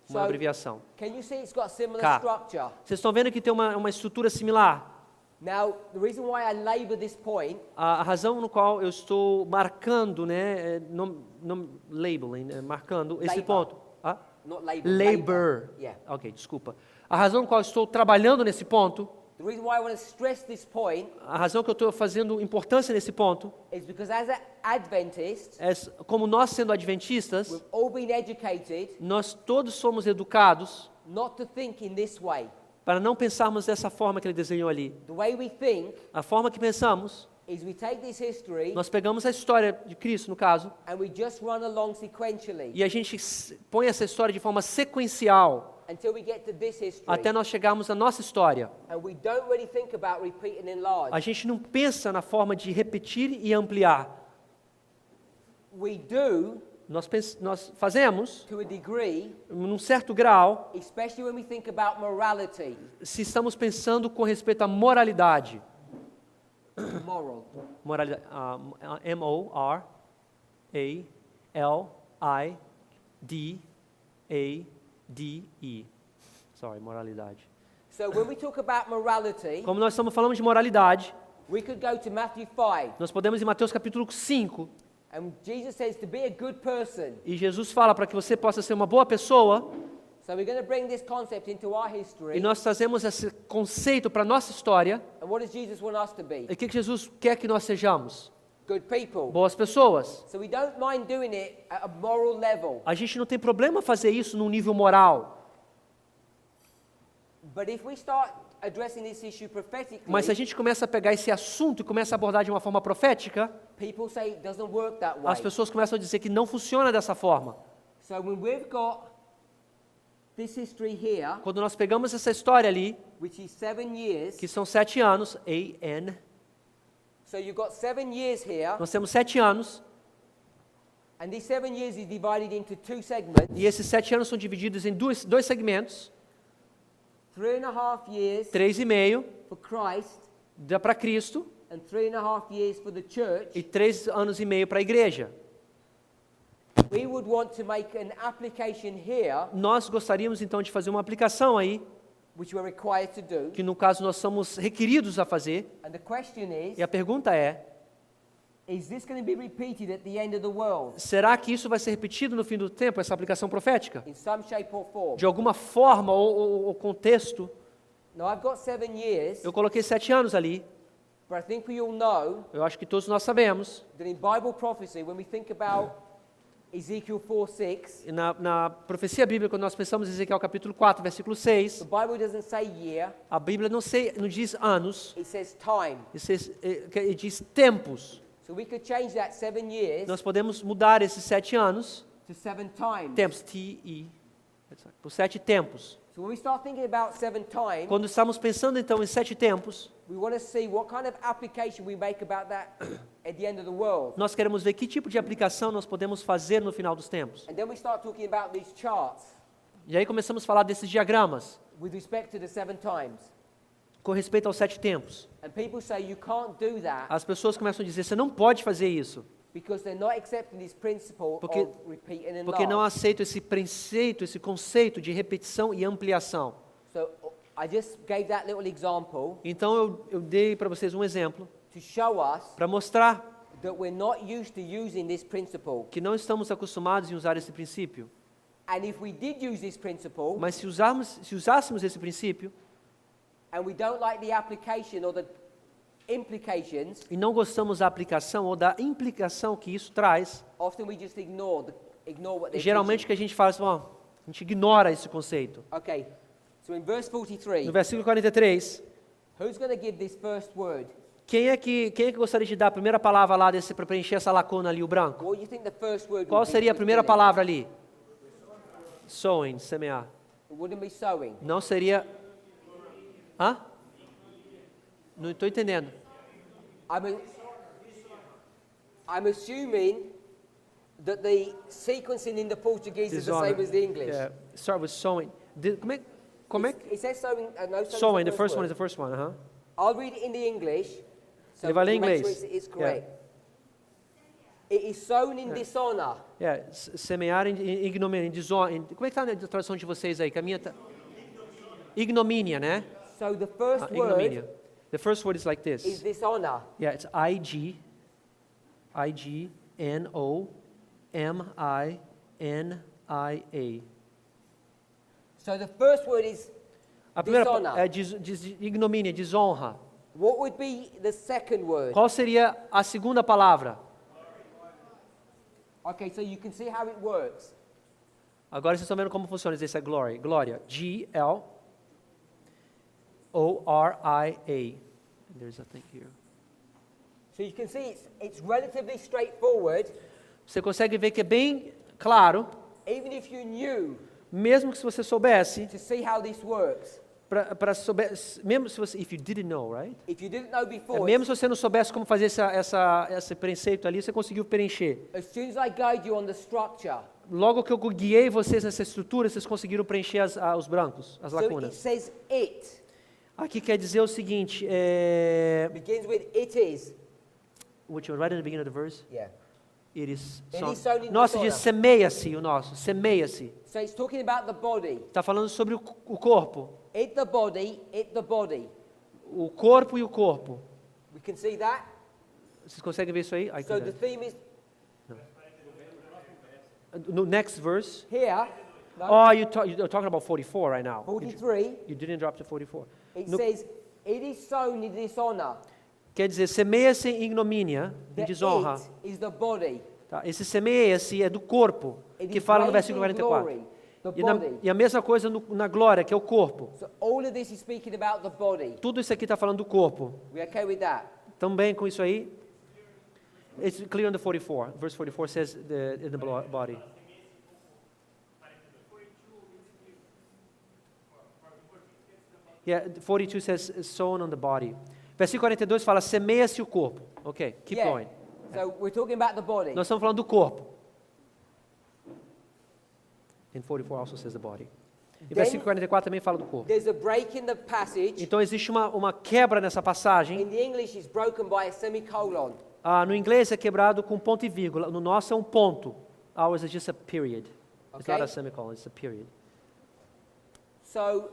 Uma So- abreviação. Can you see it's got a similar K. structure? Vocês estão vendo que tem uma estrutura similar? Now, the reason why I labor this point A razão no qual eu estou marcando, né, labeling, marcando esse Labor. ponto. Ah? not labor. Labor. Yeah. Ok, desculpa. A razão no qual eu estou trabalhando nesse ponto, The reason why I want to stress this point a razão que eu estou fazendo importância nesse ponto, is because as an Adventist, é como nós sendo adventistas, we've all been educated nós todos somos educados not to think in this way. para não pensarmos dessa forma que ele desenhou ali. The way we think A forma que pensamos, is we take this history nós pegamos a história de Cristo, no caso, and we just run along sequentially e a gente põe essa história de forma sequencial until we get to this history. até nós chegarmos à nossa história. And we don't really think about repeat and enlarge. A gente não pensa na forma de repetir e ampliar. We do Nós fazemos, to a degree, num certo grau, especially when we think about morality. se estamos pensando com respeito à moralidade. Moral. Moralidade, M-O-R-A-L-I-D-A-D-E. Sorry, moralidade. So when we talk about morality, Como nós estamos falando de moralidade, we could go to Matthew 5, nós podemos ir em Mateus capítulo 5, and Jesus says to be a good person. e Jesus fala para que você possa ser uma boa pessoa, So we're going to bring this concept into our history. e nós trazemos esse conceito para a nossa história. And what does Jesus want us to be? E o que Jesus quer que nós sejamos? Good people. Boas pessoas. So we don't mind doing it at a moral level. A gente não tem problema fazer isso num nível moral. But if we start addressing this issue prophetically, Mas se a gente começa a pegar esse assunto e começa a abordar de uma forma profética, people say it doesn't work that way. as pessoas começam a dizer que não funciona dessa forma. So when we've got this history here, Quando nós pegamos essa história ali, which is 7 years, que são 7 anos, A-N, So you've got 7 years here, Nós temos 7 anos, and these 7 years is divided into 2 segments. e esses 7 anos são divididos em dois segmentos, 3.5 years 3,5 for Christ, dá para Cristo and 3.5 years for the church. e 3 anos e meio para a igreja. We would want to make an application here, Nós gostaríamos então de fazer uma aplicação aí, which we're required to do. que no caso nós somos requeridos a fazer, And the question is, e a pergunta é, is this going to be repeated at the end of the world será que isso vai ser repetido no fim do tempo, essa aplicação profética? in some shape or form? De alguma forma ou contexto, Now, I've got 7 years, eu coloquei 7 anos ali, but I think we all know eu acho que todos nós sabemos, that in Bible prophecy, when we think about Ezekiel 4:6, e na profecia bíblica, quando nós pensamos em Ezequiel capítulo 4, versículo 6, the Bible doesn't say year, a Bíblia não diz anos, it says time. ele diz tempos. So we could change that 7 years Nós podemos mudar esses 7 anos, to 7 times. tempos, T-E, por 7 tempos. So when we start thinking about 7 times, Quando estamos pensando então em 7 tempos, we want to see what kind of application we make about that at the end of the world. nós queremos ver que tipo de aplicação nós podemos fazer no final dos tempos. And then we start talking about these charts E aí começamos a falar desses diagramas, with respect to the 7 times. com respeito aos 7 tempos. And people say you can't do that As pessoas começam a dizer, você não pode fazer isso, because they're not accepting this principle Porque- of repeat and porque não enlarge. aceitam esse preceito, esse conceito de repetição e ampliação. So I just gave that little example Então eu dei para vocês um exemplo, to show us para mostrar that we're not used to using this principle. que não estamos acostumados em usar esse princípio. And if we did use this principle Mas se usássemos esse princípio, and we don't like the application or the implications, e não gostamos da aplicação ou da implicação que isso traz, often we just ignore what they're geralmente o que a gente faz, a gente ignora esse conceito. teaching. Okay, so in verse 43, No versículo 43, who's going to give this first word? quem é que gostaria de dar a primeira palavra lá para preencher essa lacuna ali, o branco? What do you think the first word Qual would be seria a to primeira fill in? palavra ali? Sowing, semear. It wouldn't be sowing. Não seria... Hã? Não estou entendendo. I'm assuming that the sequencing in the Portuguese is the Dishonor. same as the English. Yeah, start with sowing. Como é? It says sowing. No, Sowing, the first one is the first one. I'll read it in the English. So Ele vai ler em to make inglês. sure it's correct. It is sown in dishonor. Semear em ignomínia, em desonra. Como é que está a tradução de vocês aí? Que a minha tá... Ignomínia, né? So the first Ignomínia. word The first word is like is this. dishonor. Yeah, it's I-G-N-O-M-I-N-I-A. So the first word is A primeira Dishonor. é ignomínia, desonra. what would be the second word? Qual seria a segunda palavra? Okay, so you can see how it works. Agora vocês estão vendo como funciona. Esse é glory. Glória. G-L-O-R-I-A. There's a thing here. So you can see it's relatively straightforward, Você consegue ver que é bem claro, even if you knew mesmo que se você soubesse, to see how this works. mesmo se você, if you didn't know, right? If you didn't know before, Mesmo se você não soubesse como fazer esse preceito ali, você conseguiu preencher. as soon as I guide you on the structure, Logo que eu guiei vocês nessa estrutura, vocês conseguiram preencher os brancos, as so it lacunas. says it, Aqui quer dizer o seguinte, begins with it is. which right at the beginning of the verse, Yeah. it is It sown. is sown in Nossa, diz dishonor. semeia-se o nosso, semeia-se. So it's talking about the body. Está falando sobre o corpo, It the body, it the body. o corpo e o corpo. We can see that. Vocês conseguem ver isso aí? Ai, So the cuidado. theme is No next verse. here. No, Oh, you're talking about 44 right now. 43. You didn't drop to 44. It No, says it is sown in dishonor. quer dizer, semeia-se em ignomínia, The em desonra. it is the body. Tá? Esse semeia-se é do corpo, It que is fala no raised versículo in 44. glory, the E, body. e a mesma coisa na glória, que é o corpo. So all of this is speaking about the body. Tudo isso aqui está falando do corpo. We okay with that? Também com isso aí? It's clear on the 44. Verse 44 says in the body. Yeah, 42 says sown on the body. Versículo 42 fala semeia-se o corpo. Ok, keep Yeah. going. So we're talking about the body. Nós estamos falando do corpo. In 44 also says the body. E Then- versículo 44 também fala do corpo. There's a break in the passage. Então existe uma quebra nessa passagem. In the English, it's broken by a semicolon. No inglês é quebrado com ponto e vírgula. No nosso é um ponto. Ours is just a period. It's Okay. not a semicolon, it's a period. So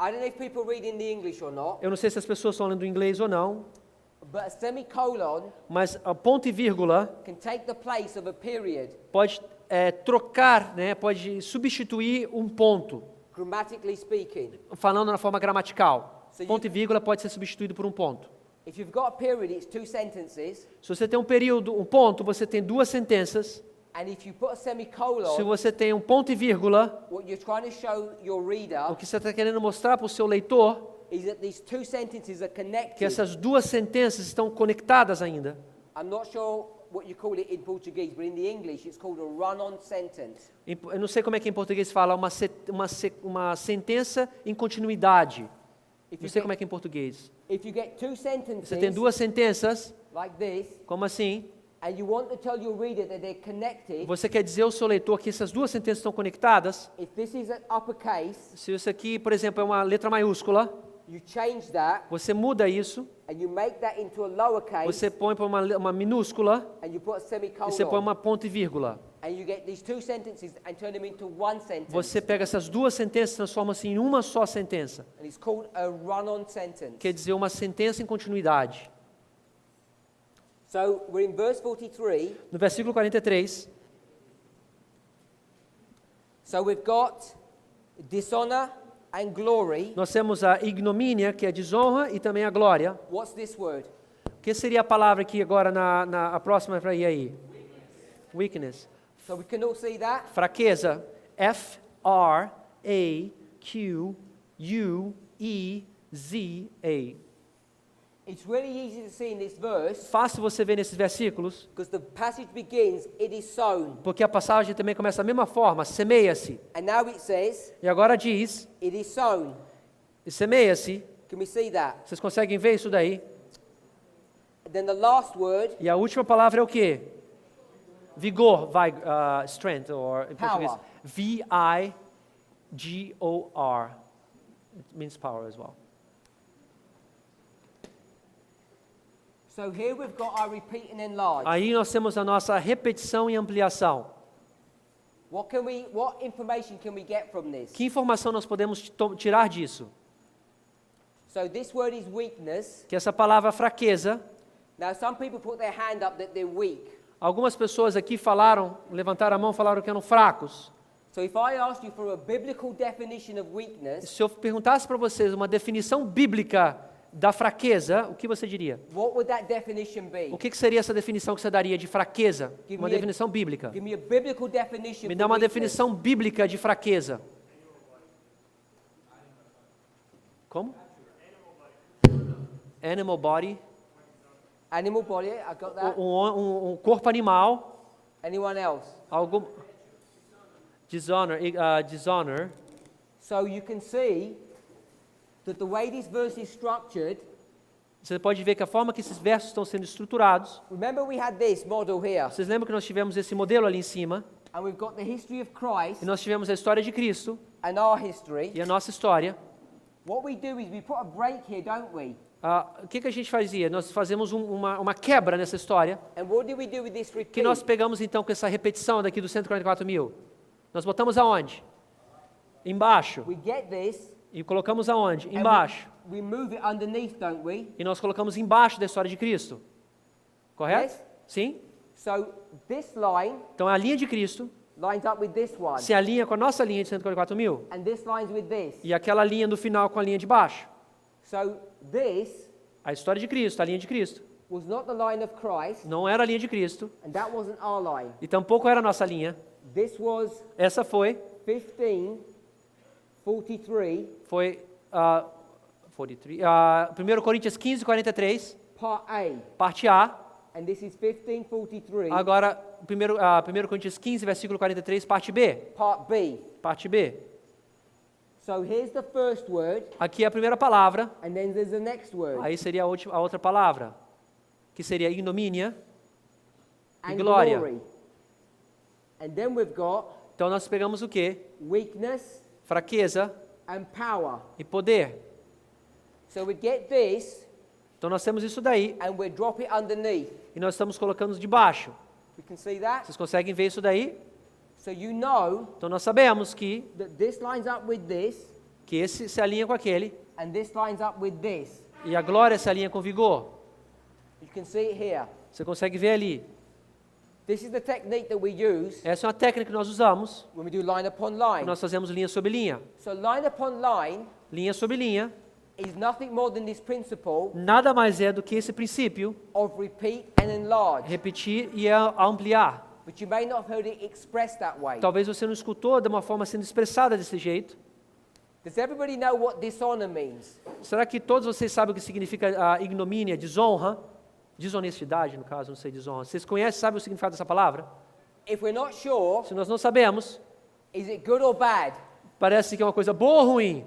I don't know if people read in the English or not, Eu não sei se as pessoas estão lendo inglês ou não, but a semicolon mas a ponto e vírgula can take the place of a period, pode trocar, né, pode substituir um ponto, grammatically speaking. falando na forma gramatical. So Ponto e vírgula pode ser substituído por um ponto. If you've got a period, it's two sentences. Se você tem um período, um ponto, você tem duas sentenças. And if you put a Se semicolon, você tem um ponto e vírgula, what you're trying to show your reader o que você está querendo mostrar para o seu leitor is that these two sentences are que connected. essas duas sentenças estão conectadas ainda. I'm not sure what you call it in Portuguese, but in the English it's called a run-on sentence. Eu não sei como é que em português fala, uma sentença em continuidade. If Não you, sei get, como é que em português. if you get two sentences Você tem duas sentenças, like this, como assim? and you want to tell your reader that they're connected, Você quer dizer ao seu leitor que essas duas sentenças estão conectadas? if this is an uppercase, Se isso aqui, por exemplo, é uma letra maiúscula, you change that você muda isso, and you make that into a lowercase você põe para uma minúscula and you put a e você põe semicolon uma ponto e vírgula. and you get these two sentences and turn them into one sentence. Você pega essas duas sentenças e transforma-se em uma só sentença. And it's called a run-on sentence. Quer dizer, uma sentença em continuidade. So we're in verse 43. No versículo 43, So we've got dishonor and glory. nós temos a ignomínia, que é a desonra, e também a glória. What's this word? O que seria a palavra aqui agora a próxima para ir aí? Weakness. So we can all see that. Fraqueza. F-R-A-Q-U-E-Z-A. It's really easy to see in this verse Fácil você ver nesses versículos, because the passage begins, it is sown. porque a passagem também começa da mesma forma, semeia-se. And now it says, E agora diz, it is sown. e semeia-se. Can we see that? Vocês conseguem ver isso daí? Then the last word, E a última palavra é o quê? Vigor, strength, or em Power. português, V-I-G-O-R. It means power as well. so here we've got our repeat and enlarge. Aí nós temos a nossa repetição e ampliação. What information can we get from this? Que informação nós podemos tirar disso? So this word is weakness. Que essa palavra fraqueza, Now some people put their hand up that they're weak. algumas pessoas aqui levantaram a mão, falaram que eram fracos. So if I asked you for a biblical definition of weakness, Se eu perguntasse para vocês uma definição bíblica da fraqueza, o que você diria? what would that definition be? O que seria essa definição que você daria de fraqueza? Uma definição bíblica. Give me a biblical definition. Me for dá uma weakness. definição bíblica de fraqueza. Como? Animal body. Animal body, I got that. Um corpo animal. Anyone else? Algum. Dishonor. So you can see that the way this verse is structured, Você pode ver que a forma que esses versos estão sendo estruturados. remember we had this model here, Vocês lembram que nós tivemos esse modelo ali em cima? and we've got the history of Christ E nós tivemos a história de Cristo and our history. e a nossa história. What we do is we put a break here, don't we? O que a gente fazia? Nós fazemos uma quebra nessa história. And what do we do with this Que repeat? nós pegamos então com essa repetição daqui dos 144 mil? Nós botamos aonde? Embaixo. We get this, E colocamos aonde? and Embaixo. we move it underneath, don't we? E nós colocamos embaixo da história de Cristo. Correto? Yes. Sim? So this line Então a linha de Cristo lines up with this one, se alinha com a nossa linha de 144 mil. and this lines with this. E aquela linha do final com a linha de baixo. So this A história de Cristo, a linha de Cristo. was not the line of Christ, Não era a linha de Cristo. and that wasn't our line. E tampouco era a nossa linha. This was Essa foi 15:43, Foi 1 Coríntios 15, 43, part A, parte A. and this is 15:43, Agora, 1 Coríntios 15, versículo 43, parte B. part B. Parte B. So here's the first word, Aqui é a primeira palavra, and then there's the next word. aí seria a outra palavra. que seria ignomínia e and glória. glory. And then we've got Então nós pegamos o quê? weakness Fraqueza and power. e poder. So we get this Então nós temos isso daí and we drop it underneath. e nós estamos colocando debaixo. You can see that? Vocês conseguem ver isso daí? So you know Então nós sabemos que that this lines up with this esse se alinha com aquele and this lines up with this. e a glória se alinha com vigor. You can see it here. Você consegue ver ali. This is the technique that we use Essa é uma técnica que nós usamos when we do line upon quando line. nós fazemos linha sobre linha. So line upon line Linha sobre linha is nothing more than this principle nada mais é do que esse princípio, of repeat and enlarge. repetir e ampliar. But you may not have heard it expressed that way. Talvez você não escutou de uma forma sendo expressada desse jeito. Does everybody know what dishonor means? Será que todos vocês sabem o que significa a ignomínia, desonra? Desonestidade, no caso, não sei, desonra. Vocês conhecem, sabem o significado dessa palavra? If we're not sure, Se nós não sabemos, is it good or bad? parece que é uma coisa boa ou ruim?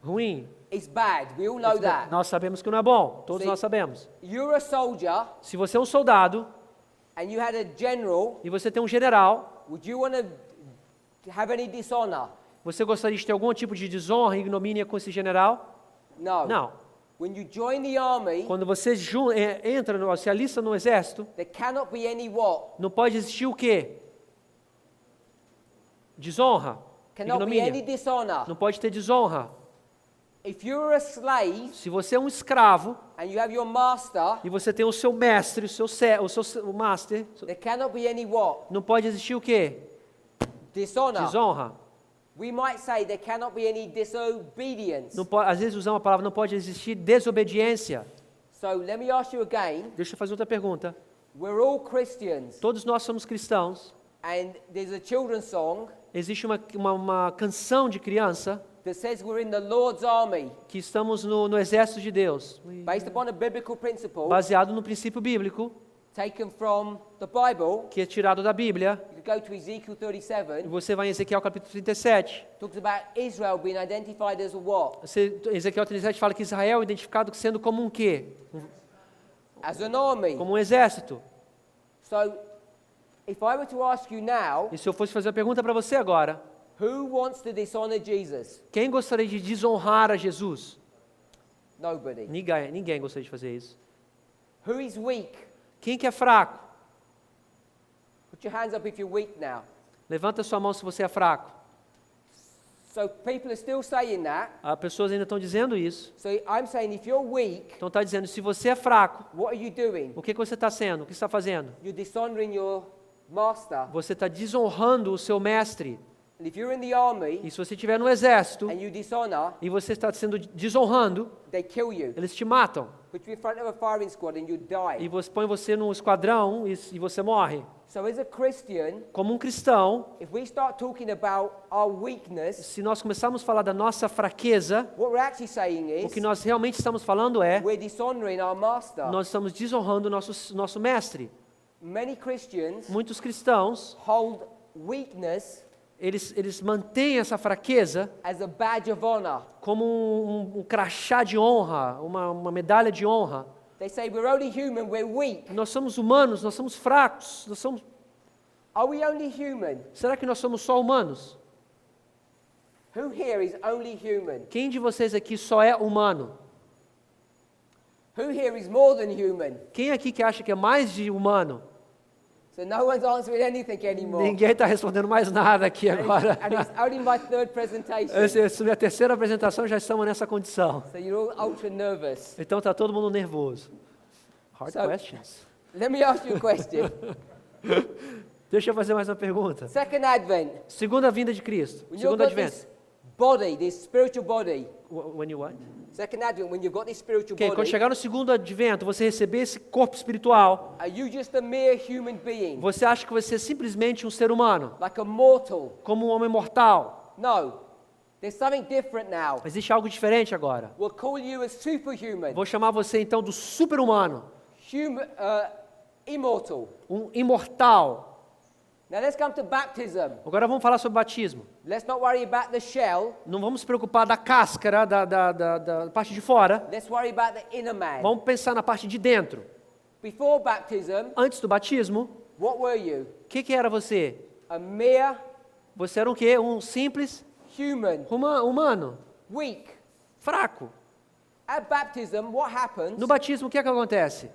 Ruim. It's bad. We all know that. Nós sabemos que não é bom, todos Sim. nós sabemos. You're a soldier Se você é um soldado and you had a general, e você tem um general, would you want to have any dishonor? você gostaria de ter algum tipo de desonra, ignomínia com esse general? No. Não. When you join the army, Quando você entra, se alista no exército, there cannot be any what? não pode existir o quê? Desonra, Cannot be any ignomínia. dishonor. Não pode ter desonra. If you're a slave Se você é um escravo and you have your master, e você tem o seu mestre, o master, there cannot be any what? não pode existir o quê? Dishonor. Desonra. We might say there cannot be any disobedience. Não pode, às vezes usamos a palavra, não pode existir desobediência. So let me ask you again. Deixa eu fazer outra pergunta. We're all Christians, Todos nós somos cristãos. and there's a children's song Existe uma canção de criança that says we're in the Lord's army, que estamos no exército de Deus, based upon a biblical principle baseado no princípio bíblico, taken from the Bible. que é tirado da Bíblia. You can go to Ezekiel E 37. você vai em Ezequiel capítulo 37. Talks about Israel being identified as a what? Ezequiel 37 fala que Israel é identificado sendo como um quê? As an army. Como um exército. So, if I were to ask you now, E se eu fosse fazer uma pergunta para você agora, who wants to dishonor Jesus? quem gostaria de desonrar a Jesus? Nobody. Ninguém gostaria de fazer isso. Who is weak? Quem que é fraco? Put your hands up if you're weak now. Levanta sua mão se você é fraco. So people are still saying that. As pessoas ainda estão dizendo isso. So I'm saying if you're weak, Então está dizendo, se você é fraco, what are you doing? o que você está sendo? O que você está fazendo? You're dishonoring your master. Você está desonrando o seu mestre. And if you're in the army E se você estiver no exército and you dishonor, e você está sendo desonrando, they kill you. eles te matam. Put you in front of a firing squad and you die. E você põe você num esquadrão e você morre. So as a Christian, Como um cristão, if we start talking about our weakness, se nós começarmos a falar da nossa fraqueza, what we're actually saying o is que nós realmente estamos falando é, we're dishonoring our master. nós estamos desonrando o nosso mestre. Many Christians Muitos cristãos, hold weakness eles mantêm essa fraqueza as a badge of honor. como um crachá de honra, uma medalha de honra. They say we're only human, we're weak. Nós somos humanos, nós somos fracos. Are we only human? Será que nós somos só humanos? Who here is only human? Quem de vocês aqui só é humano? Who here is more than human? Quem aqui que acha que é mais de humano? So no one's answering anything anymore. Ninguém está respondendo mais nada aqui agora. And it's only my third presentation. Essa é a minha terceira apresentação, já estamos nessa condição. So you're all ultra nervous. Então está todo mundo nervoso. Hard So- questions. Let me ask you a question. Deixa eu fazer mais uma pergunta. Second Advent. Segunda vinda de Cristo. When you've Segundo got advento. this body, this spiritual body. When you what? Second Advent, when you've got this spiritual Ok, quando body, chegar no segundo advento, você receber esse corpo espiritual, are you just a mere human being? você acha que você é simplesmente um ser humano, Like a mortal? como um homem mortal. No. There's something different now. Existe algo diferente agora. We'll call you a superhuman. Vou chamar você então do super-humano, Immortal. um imortal. Now let's come to baptism. Agora vamos falar sobre batismo. Let's not worry about the shell. Não vamos se preocupar da cáscara, da parte de fora. Let's worry about the inner man. Vamos pensar na parte de dentro. Before baptism, Antes do batismo, what were you? o que era você? A mere Você era um quê? Um simples human, humano, weak. fraco. At baptism, what happens? No batismo, o que acontece?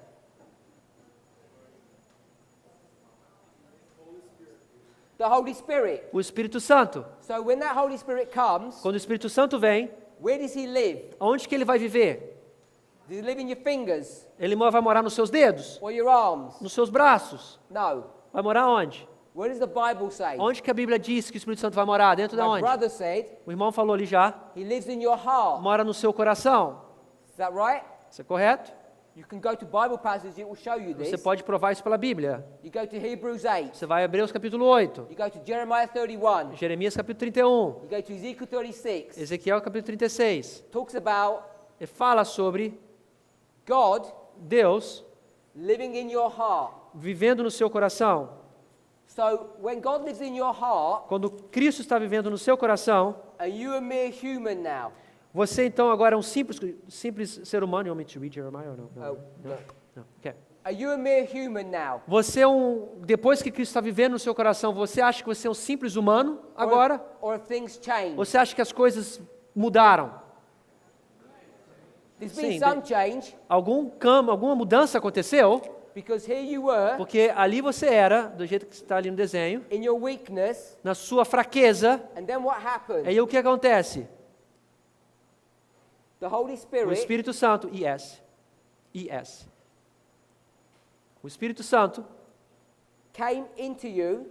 The Holy Spirit. O Espírito Santo. So when that Holy Spirit comes, Quando o Espírito Santo vem, where does he live? onde que ele vai viver? Does he live in your fingers Ele vai morar nos seus dedos? or your arms? Nos seus braços? No. Vai morar onde? Where does the Bible say? Onde que a Bíblia diz que o Espírito Santo vai morar? Dentro de My onde? brother said O irmão falou ali já. he lives in your heart. Mora no seu coração. Is that right? Isso é correto? You can go to Bible passages, it will show you Você this. pode provar isso pela Bíblia. You go to Hebrews 8. Você vai a Hebreus capítulo 8. You go to Jeremiah 31. Jeremias capítulo 31. You go to Ezekiel 36. Ezequiel capítulo 36. Talks about Ele fala sobre God Deus living in your heart. vivendo no seu coração. So when God lives in your heart, Quando Cristo está vivendo no seu coração, are you a mere human now? você então agora é um simples ser humano. You want me to read Jeremiah or no? Oh, no. Não. Okay. Are you a mere human now? Você é depois que Cristo está vivendo no seu coração, você acha que você é um simples humano agora? Or have things changed? Você acha que as coisas mudaram? There's been Sim, some change Alguma mudança aconteceu? because here you were Porque ali você era, do jeito que está ali no desenho, in your weakness, na sua fraqueza. and then what happened? Aí o que acontece? The Holy O Spirit Espírito Santo, o Espírito Santo came into you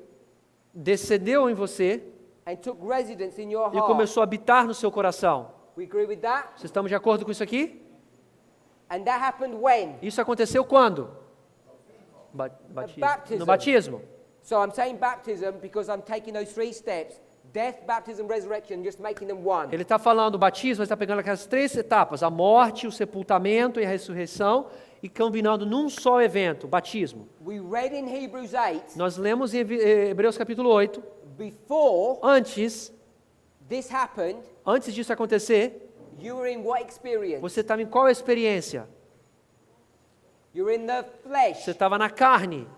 descendeu em você and took residence in your e heart. começou a habitar no seu coração. We agree with that? Vocês estamos de acordo com isso aqui? And that happened when? Isso aconteceu quando? Baptism. No batismo. So I'm saying baptism because I'm taking those 3 steps. Death, baptism, resurrection, just making them one. Ele está falando batismo, ele está pegando aquelas 3 etapas, a morte, o sepultamento e a ressurreição, e combinando num só evento, o batismo. We read in Hebrews 8, Nós lemos em Hebreus capítulo 8, before antes disso disso acontecer, you were in what experience? você estava em qual experiência? You were in the flesh. Você estava na carne,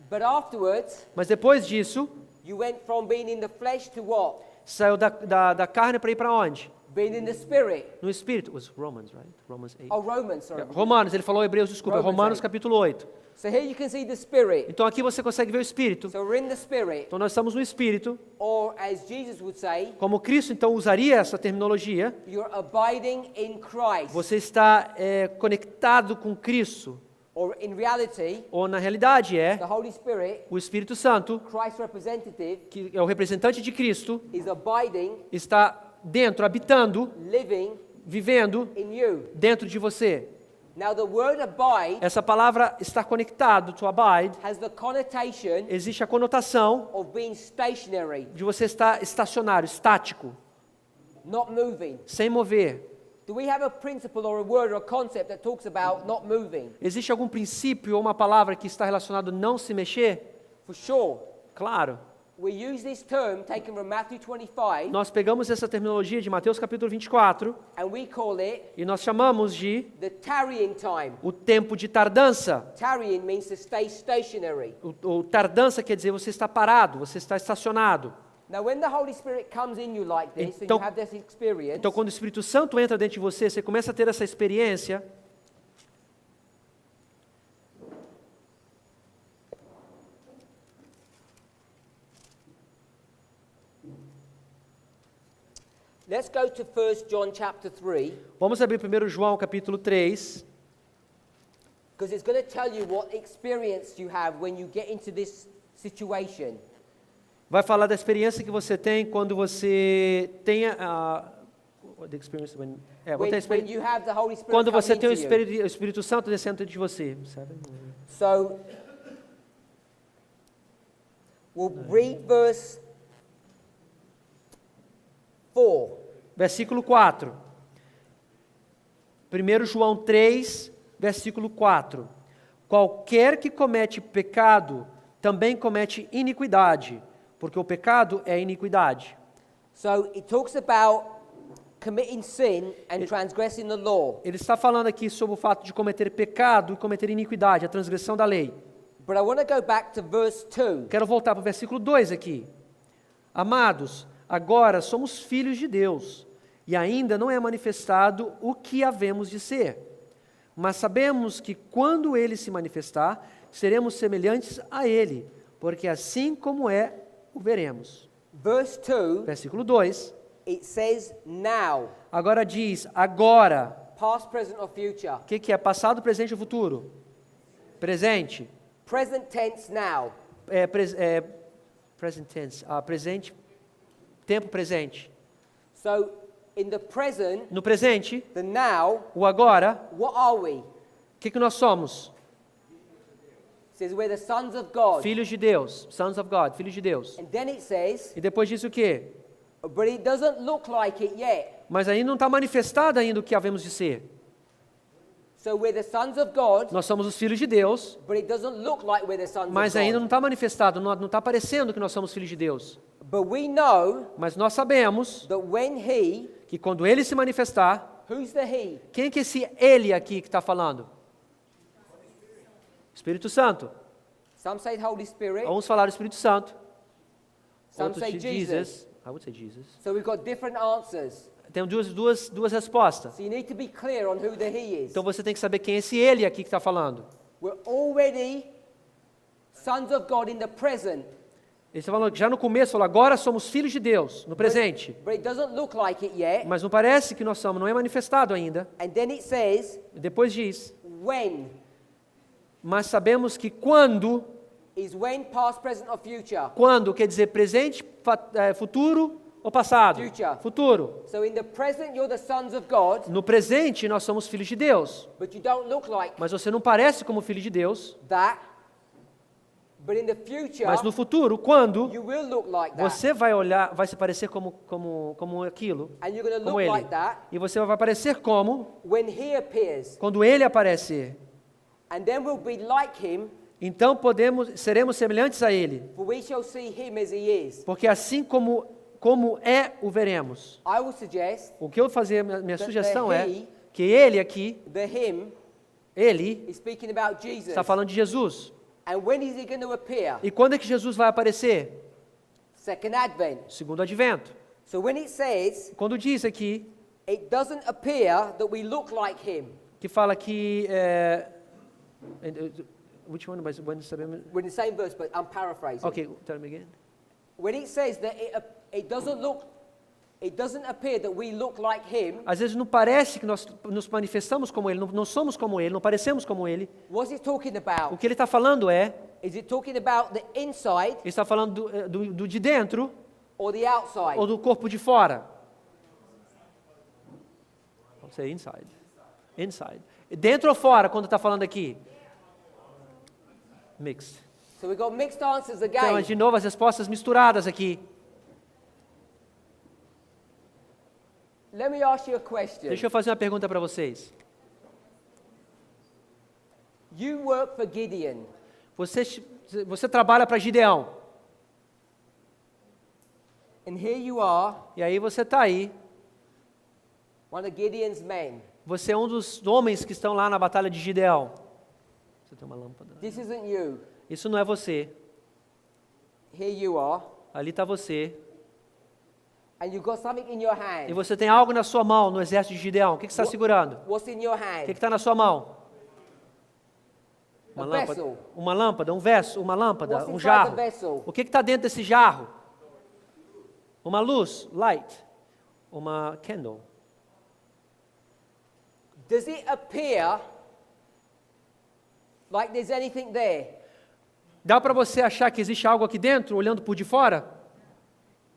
But afterwards, mas depois disso, you went from being in the flesh to what? saiu da carne para ir para onde? Being in the spirit. No Espírito. It was Romans, right? Romans 8. Oh, Romans, sorry. Romanos, ele falou Hebreus, desculpa, Romans Romanos 8. capítulo 8. So here you can see the spirit. Então aqui você consegue ver o Espírito. So we're in the spirit, Então nós estamos no Espírito. or as Jesus would say, Como Cristo então usaria essa terminologia, you're abiding in Christ. você está conectado com Cristo. Or in reality, Ou na realidade the Holy Spirit, o Espírito Santo, Christ's representative, que é o representante de Cristo, is abiding, está dentro, habitando, living vivendo in you. dentro de você. Now the word abide Essa palavra estar conectado, to abide, has the connotation existe a conotação of being stationary, de você estar estacionário, estático, not moving. sem mover. Do we have a principle or a word or a concept that talks about not moving? Existe algum princípio ou uma palavra que está relacionado a não se mexer? For sure. Claro. We use this term taken from Matthew 25 Nós pegamos essa terminologia de Mateus capítulo 24 and we call it e nós chamamos de the tarrying time. o tempo de tardança. Tarrying means to stay stationary. O tardança quer dizer você está parado, você está estacionado. Now when the Holy Spirit comes in you like this and Então- you have this experience, Então, quando o Espírito Santo entra dentro de você, você começa a ter essa experiência. let's go to 1 John chapter 3 Vamos abrir 1 João capítulo 3, because it's going to tell you what experience you have when you get into this situation. vai falar da experiência que você tem quando você tem the experience when, When, when you have the Holy Spirit quando come você tem into you. o Espírito Santo descendo de você. Sabe? So, we'll read verse 4. Versículo 4. 1 João 3, versículo 4. Qualquer que comete pecado, também comete iniquidade, porque o pecado é iniquidade. So, it talks about committing sin and transgressing the law. Ele está falando aqui sobre o fato de cometer pecado e cometer iniquidade, a transgressão da lei. But I want to go back to verse 2. Quero voltar para o versículo 2 aqui. Amados, agora somos filhos de Deus, e ainda não é manifestado o que havemos de ser. Mas sabemos que quando Ele se manifestar, seremos semelhantes a Ele, porque assim como é, o veremos. Verse 2, Versículo 2. it says now, Agora diz, agora. past, present or future. O que é passado, presente ou futuro? Presente. Present tense now. Present tense. Presente, tempo presente. So in the present, No presente, the now, o agora, what are we? o que nós somos? It says we're the sons of God. Filhos de Deus. Sons of God, filhos de Deus. And then it says, E depois diz o quê? but it doesn't look like it yet. Mas ainda não está manifestado ainda o que havemos de ser. So we're the sons of God, Nós somos os filhos de Deus, but it doesn't look like we're the sons mas of ainda God. não está manifestado, não está aparecendo que nós somos filhos de Deus. But we know Mas nós sabemos that when He, que quando Ele se manifestar, who's the He? quem que é esse Ele aqui que está falando? Espírito Santo. Some say Holy Spirit, Vamos falar do Espírito Santo. some Outros say de Jesus. I would say Jesus. So we've got different answers. Tem duas respostas. So you need to be clear on who the He is. Então você tem que saber quem é esse Ele aqui que está falando. We're already sons of God in the present, Ele está falando que já no começo, falou, agora somos filhos de Deus, no presente. but it doesn't look like it yet. Mas não parece que nós somos, não é manifestado ainda. And then it says, E depois diz, when mas sabemos que quando past, present or future. quando quer dizer presente, futuro ou passado? Future. Futuro. So in the present you're the sons of God, No presente nós somos filhos de Deus, but you don't look like mas você não parece como filho de Deus. that. But in the future, Mas no futuro, quando you will look like that. você vai olhar, vai se parecer como aquilo, And you're going to como look ele. like that E você vai parecer como when He appears. quando ele aparecer. And then we'll be like Him, Então seremos semelhantes a ele, for we shall see Him as He is. porque assim como é, o veremos. I will suggest O que eu fazer, minha sugestão é he- que ele aqui, the Him ele is speaking about Jesus. está falando de Jesus. And when is He going to appear? E quando é que Jesus vai aparecer? Second Advent. Segundo advento. So when it says, Quando diz aqui, it doesn't appear that we look like Him. que fala que which one? Mas when sabemos? We're in the same verse, but I'm paraphrasing. Okay, tell me again. When it says that it doesn't appear that we look like Him, Às vezes não parece que nós nos manifestamos como ele, não somos como ele, não parecemos como ele. what's it talking O about? que ele está falando Is it talking about the inside ele está falando do de dentro or the outside? ou do corpo de fora? Vamos dizer inside. Inside. Dentro ou fora, quando está falando aqui? Mixed. So we've got mixed answers Então, again. de novo, as respostas misturadas aqui. Let me ask you a question. Deixa eu fazer uma pergunta para vocês. You work for Gideon. Você trabalha para Gideão. And here you are, E aí você está aí. one of Gideon's men. Você é um dos homens que estão lá na batalha de Gideão. Você tem uma lâmpada? This isn't you. Isso não é você. Here you are. Ali está você. And you've got something in your E hand. você tem algo na sua mão no exército de Gideão. O que você está segurando? What's in your O que hand? está na sua mão? Uma A lâmpada, vessel. uma lâmpada, um verso, uma lâmpada, What's um inside jarro. the vessel? O que está dentro desse jarro? Uma luz, light. Uma candle. Does it appear like there's anything there? Dá para você achar que existe algo aqui dentro, olhando por de fora?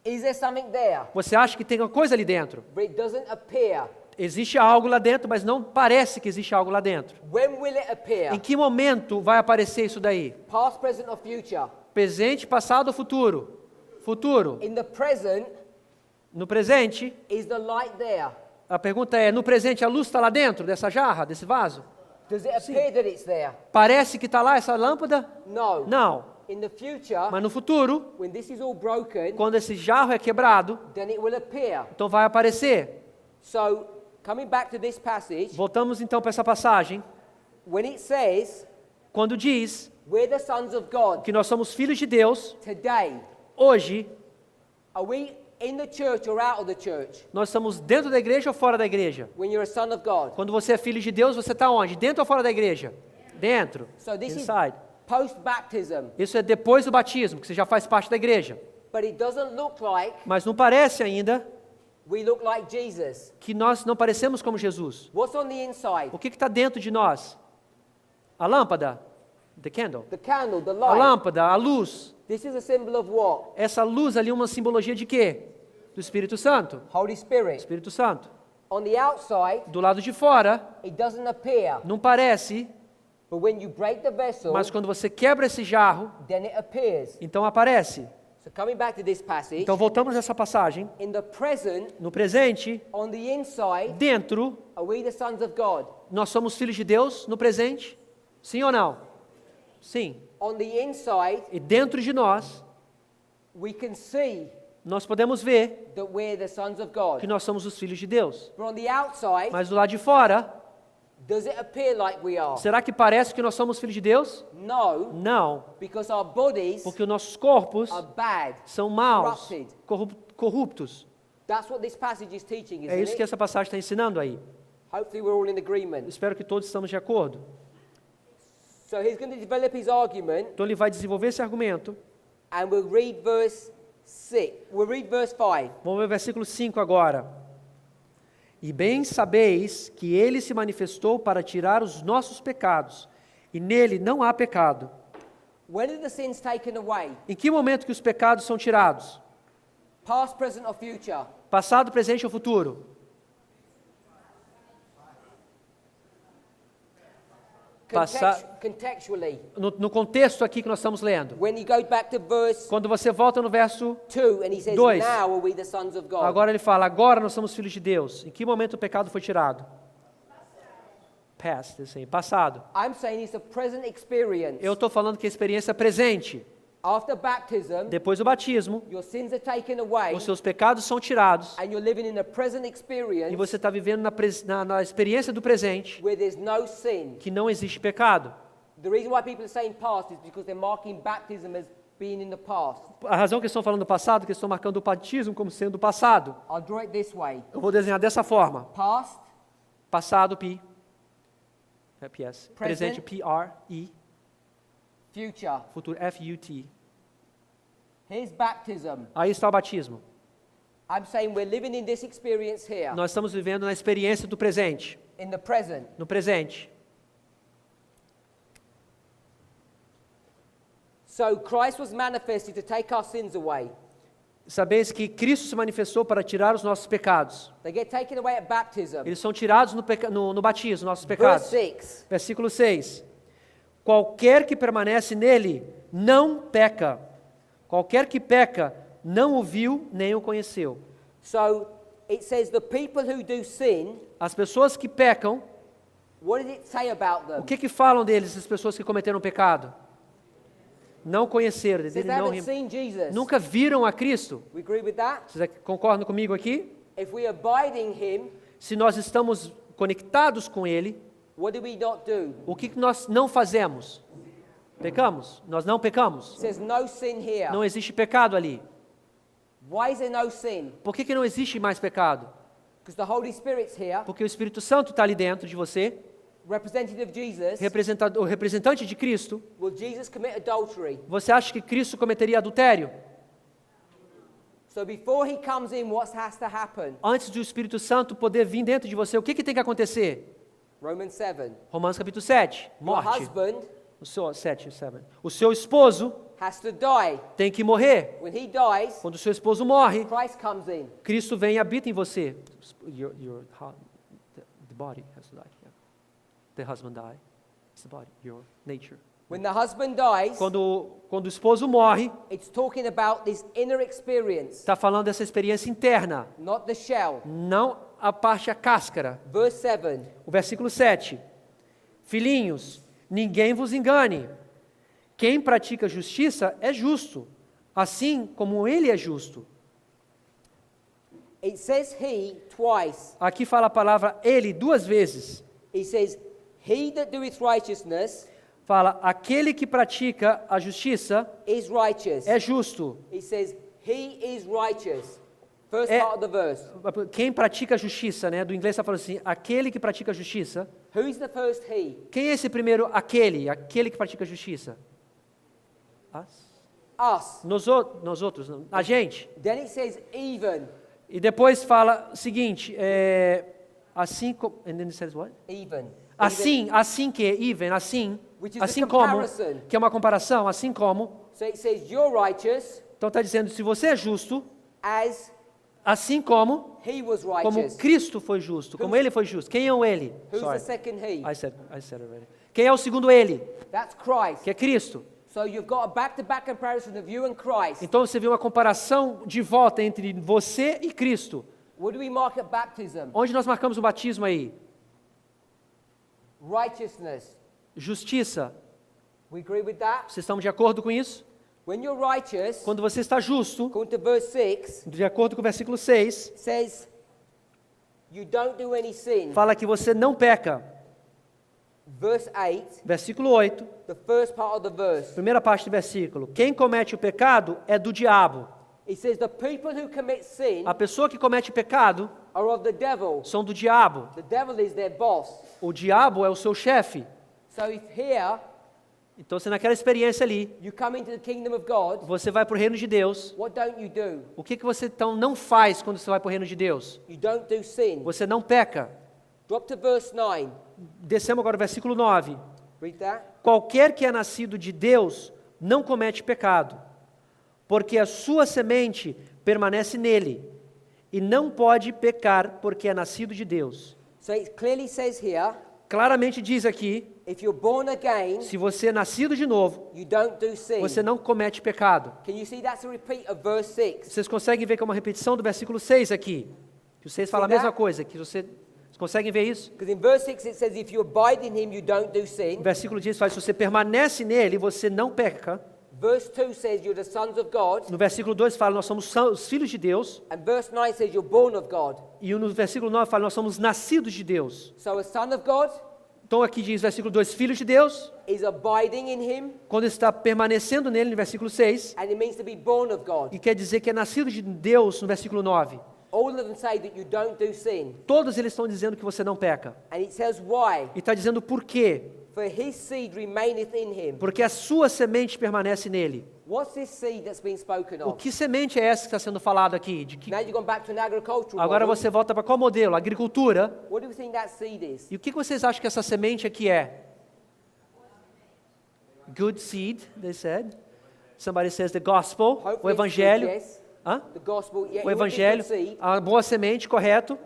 Is there something there? Você acha que tem uma coisa ali dentro? But it doesn't appear. Existe algo lá dentro, mas não parece que existe algo lá dentro. When will it appear? Em que momento vai aparecer isso daí? Past, present, or future? Presente, passado ou futuro? Futuro. In the present, No presente, is the light there? a pergunta é, no presente a luz está lá dentro dessa jarra, desse vaso? Does it appear that it's there? Parece que está lá essa lâmpada? No. Não. In the future, Mas no futuro, when this is all broken, quando esse jarro é quebrado, then it will appear. então vai aparecer. So, coming back to this passage, Voltamos então para essa passagem, when it says, quando diz we're the sons of God, que nós somos filhos de Deus, today, hoje, are we in the church or out of the church nós estamos dentro da igreja ou fora da igreja? when you're a son of God? Quando você é filho de Deus, você está onde? Dentro ou fora da igreja? Dentro. So this Inside. is post-baptism, Isso é depois do batismo, que você já faz parte da igreja. but it doesn't look like Mas não parece ainda we look like Jesus. que nós não parecemos como Jesus. What's on the inside? O que está dentro de nós? A lâmpada, the candle. The candle, the A light. lâmpada, a luz. This is a symbol of what? Essa luz ali é uma simbologia de quê? Do Espírito Santo. Holy Spirit. Espírito Santo. On the outside, Do lado de fora, it doesn't appear, não parece, but when you break the vessel, mas quando você quebra esse jarro, then it appears. então aparece. So coming back to this passage, Então voltamos a essa passagem. in the present, No presente, on the inside, dentro, are we the sons of God? nós somos filhos de Deus no presente? Sim ou não? Sim. On the inside, E dentro de nós, we can see nós podemos ver that we're the sons of que God. nós somos os filhos de Deus. But on the outside, Mas do lado de fora, does it appear like we are? será que parece que nós somos filhos de Deus? No, Não, because our bodies porque os nossos corpos are bad. são maus, Corrupted. corruptos. That's what this passage is teaching, É isn't isso que it? essa passagem está ensinando aí. Hopefully we're all in agreement. Espero que todos estamos de acordo. So he's going to develop his argument, Então ele vai desenvolver esse argumento. and we'll read verse 6. We'll read verse 5. Vamos ver o versículo 5 agora. E bem sabeis que ele se manifestou para tirar os nossos pecados, e nele não há pecado. When are the sins taken away? Em que momento que os pecados são tirados? Past, present, or future? Passado, presente ou futuro? Contextually, No contexto aqui que nós estamos lendo. when you go back to verse Quando você volta no verso 2 and he says, Dois. now are we the sons of God? agora ele fala, agora nós somos filhos de Deus. Em que momento o pecado foi tirado? Past, assim, passado. I'm saying it's a present experience. Eu estou falando que a experiência é presente. After baptism, Depois do batismo, your sins are taken away os seus pecados são tirados and you're living in a present e experience você está vivendo na experiência do presente, where there's no sin. que não existe pecado. The reason why people are saying past is because they're marking baptism as being in the past. A razão que eles estão falando do passado é que eles estão marcando o batismo como sendo do passado. I'll draw it this way. Eu vou desenhar dessa forma. Past, Passado, P. É PS. Present. Presente, P-R-E. future. Futuro, F-U-T. Here's baptism. Aí está o batismo. I'm saying we're living in this experience here, Nós estamos vivendo na experiência do presente. in the present. No presente. So Christ was manifested to take our sins away. Sabeis que Cristo se manifestou para tirar os nossos pecados. They get taken away at baptism. Eles são tirados no batismo, nossos Verse pecados. 6. Versículo 6. Qualquer que permanece nele não peca. Qualquer que peca não o viu nem o conheceu. So it says the people who do sin, As pessoas que pecam, what did it say about o them? que falam deles, as pessoas que cometeram pecado? Não conheceram, It says eles they não, haven't seen Jesus. nunca viram a Cristo. We agree with that? Vocês concordam comigo aqui? If we abide in him, Se nós estamos conectados com Ele, what do we not do? o que nós não fazemos? Pecamos? Nós não pecamos. It says no sin here. Não existe pecado ali. Why is there no sin? Por que não existe mais pecado? Because the Holy Spirit's here, Porque o Espírito Santo está ali dentro de você, representative of Jesus. o representante de Cristo. Will Jesus commit adultery? Você acha que Cristo cometeria adultério? So before he comes in, what has to happen? Antes do Espírito Santo poder vir dentro de você, o que tem que acontecer? Romans 7. Romanos capítulo 7. Your Morte. husband O seu, 7, 7. O seu esposo has to die. tem que morrer. When he dies, Quando o seu esposo morre, Christ comes in. Cristo vem e habita em você. The body has to die. Yeah. The husband die. It's the body, your nature. When the husband dies, Quando o esposo morre, it's talking about this inner experience, está falando dessa experiência interna, not the shell. não a parte, a cáscara. Verse 7. O versículo 7. Filhinhos, ninguém vos engane. Quem pratica justiça é justo, assim como ele é justo. It says he twice. Aqui fala a palavra ele 2 vezes. He says, he that doeth righteousness Fala, aquele que pratica a justiça is righteous. é justo. He says, he is righteous. First É- part of the verse. Quem pratica a justiça, né? Do inglês está falando assim, aquele que pratica a justiça. Who's the first he? Quem é esse primeiro aquele? Aquele que pratica a justiça? Us. Nós outros, não. A gente. Then it says even. E depois fala o seguinte, assim como... And then it says what? Even. Assim que, even, assim, Which is assim a como, comparison. que é uma comparação, assim como. So it says you're righteous Então está dizendo, se você é justo, as assim como he was como righteous. Cristo foi justo, como ele foi justo. Quem é o ele? Who's Sorry, the second he? I said already. Quem é o segundo ele? That's Christ. Que é Cristo. So you've got a back-to-back comparison of you and Christ. Então você vê uma comparação de volta entre você e Cristo. What do we mark at baptism? Onde nós marcamos o batismo aí? Righteousness. Justiça. We agree with that? Vocês estão de acordo com isso? When you're righteous, Quando você está justo, according to verse 6, de acordo com o versículo 6, it says you don't do any sin. fala que você não peca. Verse 8, Versículo 8, the first part of the verse. primeira parte do versículo. Quem comete o pecado é do diabo. It says the people who commit sin A pessoa que comete pecado are of the devil. são do diabo. The devil is their boss. O diabo é o seu chefe. So if here Então, se naquela experiência ali, you come into the kingdom of God, você vai para o reino de Deus, what don't you do? o que você então não faz quando você vai para o reino de Deus? You don't do sin. Você não peca. Drop to verse 9. Descemos agora o versículo 9. Read that. Qualquer que é nascido de Deus não comete pecado, porque a sua semente permanece nele, e não pode pecar porque é nascido de Deus. So it clearly says here, Claramente diz aqui, if you're born again, se você é nascido de novo, you don't do sin. você não comete pecado. Can you see that's a repeat of verse 6? Vocês conseguem ver que é uma repetição do versículo 6 aqui? Que o 6 fala a mesma coisa, que vocês conseguem ver isso? Because in verse 6 it says, if you abide in him, you don't do O sin. versículo diz, fala, se você permanece nele, você não peca. Verse 2 says you're the sons of God. No versículo 2 fala, nós somos os filhos de Deus. And verse 9 says you're born of God. E no versículo 9 fala, nós somos nascidos de Deus. So a son of God Então aqui diz, versículo 2, filhos de Deus. is abiding in him, Quando está permanecendo nele, no versículo 6. and it means to be born of God. E quer dizer que é nascido de Deus, no versículo 9. All of them say that you don't do sin. Todos eles estão dizendo que você não peca. And it says why? E está dizendo por quê? For his seed remaineth in him. Porque a sua semente permanece nele. What's this seed that's been spoken O of? que semente é essa que está sendo falado aqui? De que... Now you've gone back to an agricultural Agora model. você volta para qual modelo? Agricultura. What do you think that seed is? E o que vocês acham que essa semente aqui é? Good seed, they said. Somebody says the gospel, o Hopefully it's good, evangelho. yes. Hã? The gospel, yeah, O it would be evangelho, good seed. a boa semente, correto.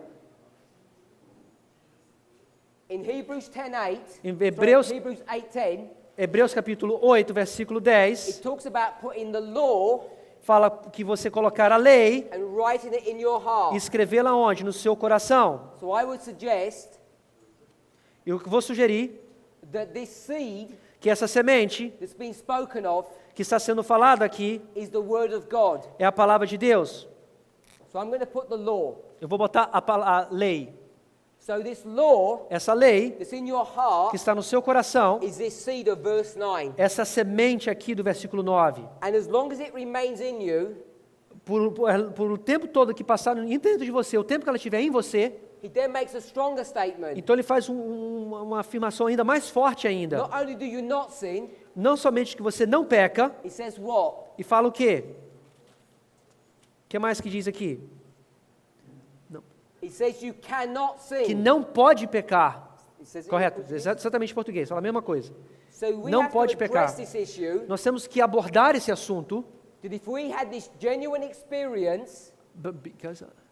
In Hebrews 10:8, Em Hebreus- Hebrews 8:10, Hebreus capítulo 8, versículo 10, it talks about putting the law fala que você colocar a lei and writing it in your e heart. escrevê-la onde? No seu coração. So I would suggest Eu vou sugerir that this seed que essa semente that's been spoken of que está sendo falada aqui is the word of God. é a palavra de Deus. So I'm going to put the law. Eu vou botar a lei. So this law Essa lei that's in your que heart está no seu coração, is this seed of verse 9. essa semente aqui do versículo 9. And as long as it remains in you, Por o tempo todo que passar dentro de você, o tempo que ela estiver em você, he then makes a stronger statement. então ele faz uma afirmação ainda mais forte ainda. Not only do you not sin, Não somente que você não peca, he says what? e fala o quê? O que mais que diz aqui? He says you cannot Que sin. não pode pecar. It says it in Correto, Portuguese. exatamente em português, fala a mesma coisa. So we Não have to pode pecar. address this issue Nós temos que abordar esse assunto, that if we had this genuine experience,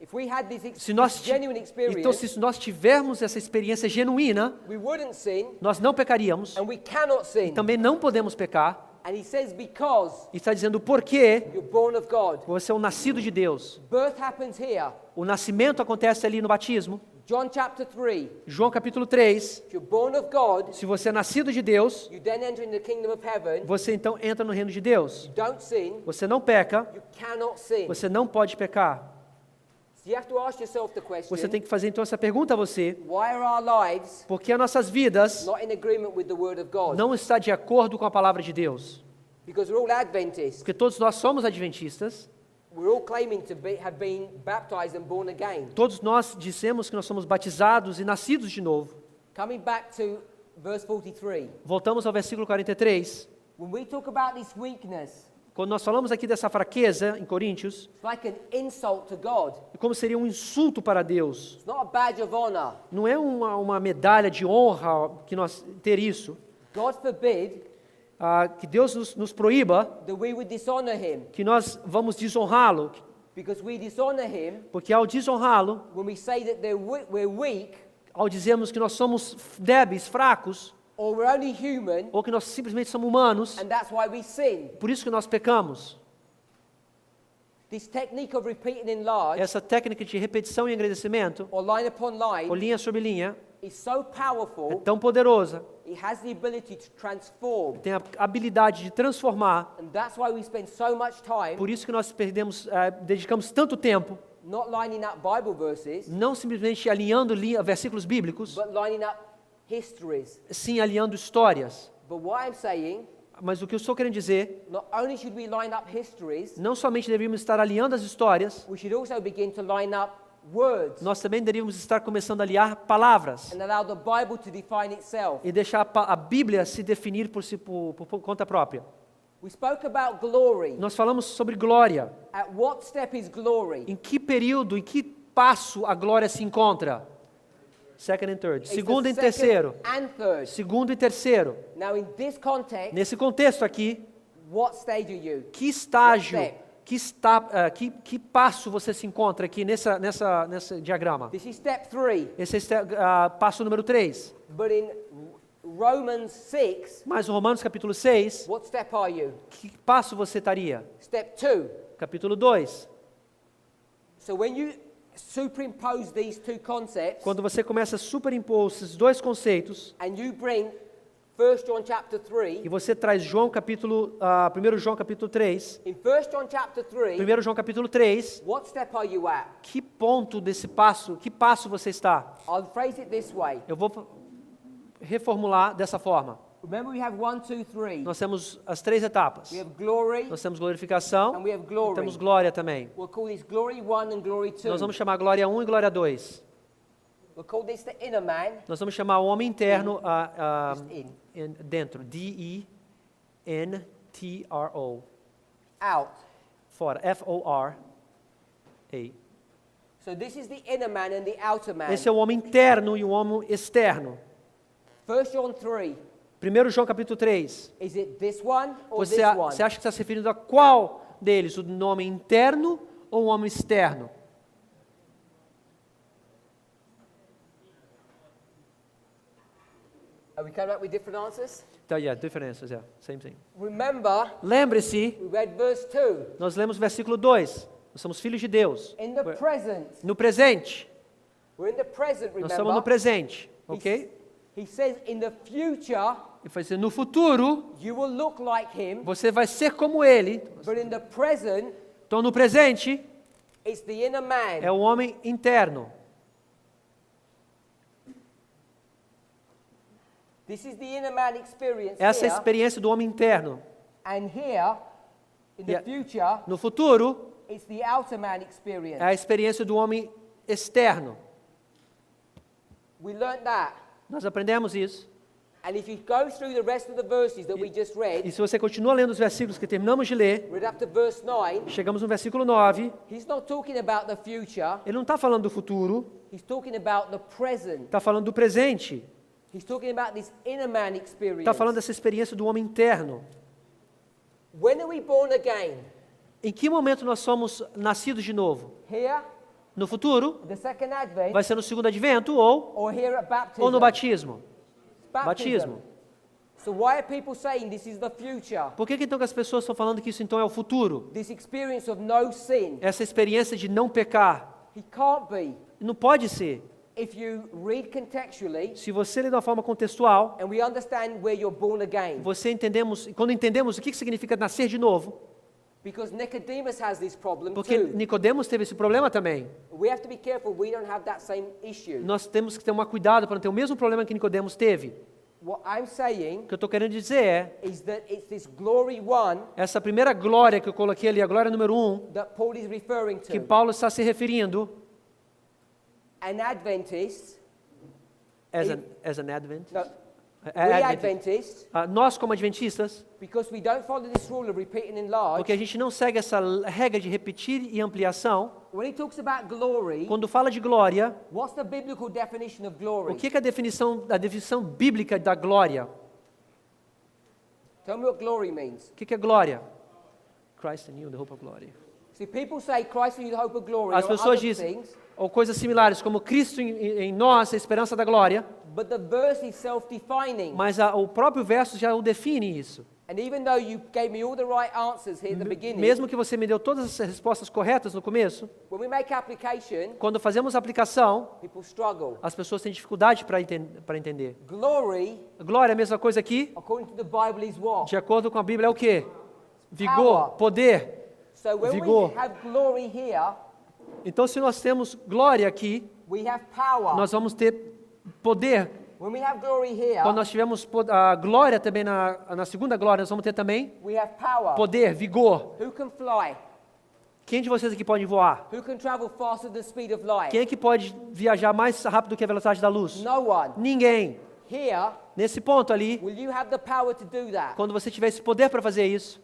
if we had this se nós, this genuine experience, então se nós tivermos essa experiência genuína, we wouldn't sin nós não pecaríamos, and we cannot sin. também não podemos pecar. And he says because E está dizendo por quê? you're born of God. Você é um nascido de Deus. Birth happens here. O nascimento acontece ali no batismo. John chapter 3. João capítulo 3. If you're born of God, Se você é nascido de Deus, you then enter in the kingdom of heaven. você então entra no reino de Deus. You don't sin. Você não peca, You cannot sin. você não pode pecar. So you have to ask yourself the question, Você tem que fazer então essa pergunta a você: why are our lives por que as nossas vidas not in agreement with the Word of God? não estão de acordo com a palavra de Deus? Because we're all Adventists. Porque todos nós somos adventistas, We're all claiming to have been baptized and born again. todos nós dizemos que nós somos batizados e nascidos de novo. Coming back to verse 43. Voltamos ao versículo 43. When we talk about this weakness, Quando nós falamos aqui dessa fraqueza em Coríntios, it's like an insult to God. como seria um insulto para Deus. It's not a badge of honor. Não é uma medalha de honra que nós ter isso. God forbid Que Deus nos proíba, that we would dishonor him, que nós vamos desonrá-lo, because we dishonor him porque ao desonrá-lo, when we say that we're weak, ao dizermos que nós somos débeis, fracos, or we're only human, ou que nós simplesmente somos humanos, and that's why we sin. por isso que nós pecamos. This technique of repeating in large, Essa técnica de repetição e agradecimento, or line upon ou line, linha sobre linha, is so é powerful, tão poderosa, it has the ability to transform. tem a habilidade de transformar. And that's why we spend so much time Por isso que nós dedicamos tanto tempo, not lining up Bible verses, não simplesmente alinhando versículos bíblicos, but lining up histories. sim alinhando histórias. But what I'm saying, Mas o que eu estou querendo dizer, not only should we line up histories, não somente deveríamos estar alinhando as histórias, we should also begin to line up words nós também deveríamos estar começando a aliar palavras and allow the Bible to define itself. e deixar a Bíblia se definir por conta própria. We spoke about glory. Nós falamos sobre glória. At what step is glory? Em que período, em que passo a glória se encontra? Second and third. It's Segundo the e second terceiro. and third. Segundo e terceiro. Now in this context, Nesse contexto aqui, what stage are you? que estágio, What que passo você se encontra aqui nesse diagrama? This is step 3. Esse é passo número 3. But in Romans 6, Mas no Romanos capítulo 6, what step are you? que passo você estaria? Step 2. Capítulo 2. So when you superimpose these two concepts Quando você começa a superimpor esses dois conceitos, and you bring 1 John chapter 3, e você traz 1 João capítulo 3, in 1 John chapter 3, 1 João capítulo 3, what step are you at? que ponto desse passo, que passo você está? I'll phrase it this way. Eu vou reformular dessa forma. Remember we have 1, 2, 3. Nós temos as 3 etapas. We have glory Nós temos glorificação and we have e glory. temos glória também. We'll call this glory 1 and glory 2. Nós vamos chamar glória 1 e glória 2. We'll call this the inner man. Nós vamos chamar o homem interno Just in. dentro. D-E-N-T-R-O. Out. Fora. F-O-R-A. So this is the inner man and the outer man. Esse é o homem interno e o homem externo. 1 John 3. 1 João capítulo 3. Is it this one or Você this one? acha que está se referindo a qual deles? O homem interno ou o homem externo? Are we coming up with different answers? Então, diferenças, same thing. Remember, Lembre-se, we read verse 2. nós lemos o versículo 2. Nós somos filhos de Deus. In the present. No presente. We're in the present, remember? Nós estamos no presente, ok? He says in the future, E vai dizer, no futuro, you will look like him, você vai ser como ele. but in the present, Então, no presente, it's the inner man. é o homem interno. This is the inner man experience Essa é a here, experiência do homem interno. and here, in the Yeah. future, No futuro, it's the outer man experience. é a experiência do homem externo. We learned that. Nós aprendemos isso. And if you go through the rest of the verses that we just E read, se você continua lendo os versículos que terminamos de ler, read up to verse 9, chegamos no versículo 9, he's not talking about the future, ele não está falando do futuro, he's talking about the present. está falando do presente. He's talking about this inner man experience. Está falando dessa experiência do homem interno. When are we born again? Em que momento nós somos nascidos de novo? Here, No futuro, the second advent, vai ser no segundo advento ou or here at baptism? no batismo? Baptism. Batismo. So why are people saying this is the future? Por que então que as pessoas estão falando que isso então é o futuro? This experience of no sin. Essa experiência de não pecar. He can't be. Não pode ser. If you read contextually, Se você lê de uma forma contextual, and we understand where you're born again, quando entendemos o que significa nascer de novo, Because Nicodemus has this problem Porque too. Nicodemos teve esse problema também. We have to be careful we don't have that same issue. Nós temos que ter um cuidado para não ter o mesmo problema que Nicodemos teve. What I'm saying O que eu estou querendo dizer é, is that it's this glory one essa primeira glória que eu coloquei ali, a glória número 1, that Paul is referring que to. Paulo está se referindo, An Adventist, as an Advent, no, we Adventist. Adventists, Nós como adventistas, because we don't follow this rule of repeat and enlarge, porque a gente não segue essa regra de repetir e ampliação, when he talks about glory, quando fala de glória, what's the biblical definition of o glory? que é a definição bíblica da glória? Tell me what glory means. O que é glória? Christ in you, the hope of glory. See, people say Christ in you, the hope of glory, As or pessoas other dizem, things, ou coisas similares, como Cristo em nós, a esperança da glória, but the verse is self-defining. mas o próprio verso já o define isso. And even though you gave me all the right answers here at the beginning, Mesmo que você me deu todas as respostas corretas no começo, when we make application, quando fazemos a aplicação, people struggle. as pessoas têm dificuldade para entender. Glory, Glória é a mesma coisa aqui, according to the Bible, is what? de acordo com a Bíblia, é o quê? Vigor, poder. So when Vigor. we have glory here, Então, se nós temos glória aqui, we have power. nós vamos ter poder. When we have glory here, Quando nós tivermos a glória também na segunda glória, nós vamos ter também we have power. poder, vigor. Who can fly? Quem de vocês aqui pode voar? Who can travel faster than the speed of light? Quem é que pode viajar mais rápido que a velocidade da luz? No one. Ninguém. Here, Nesse ponto ali, will you have the power to do that? quando você tiver esse poder para fazer isso,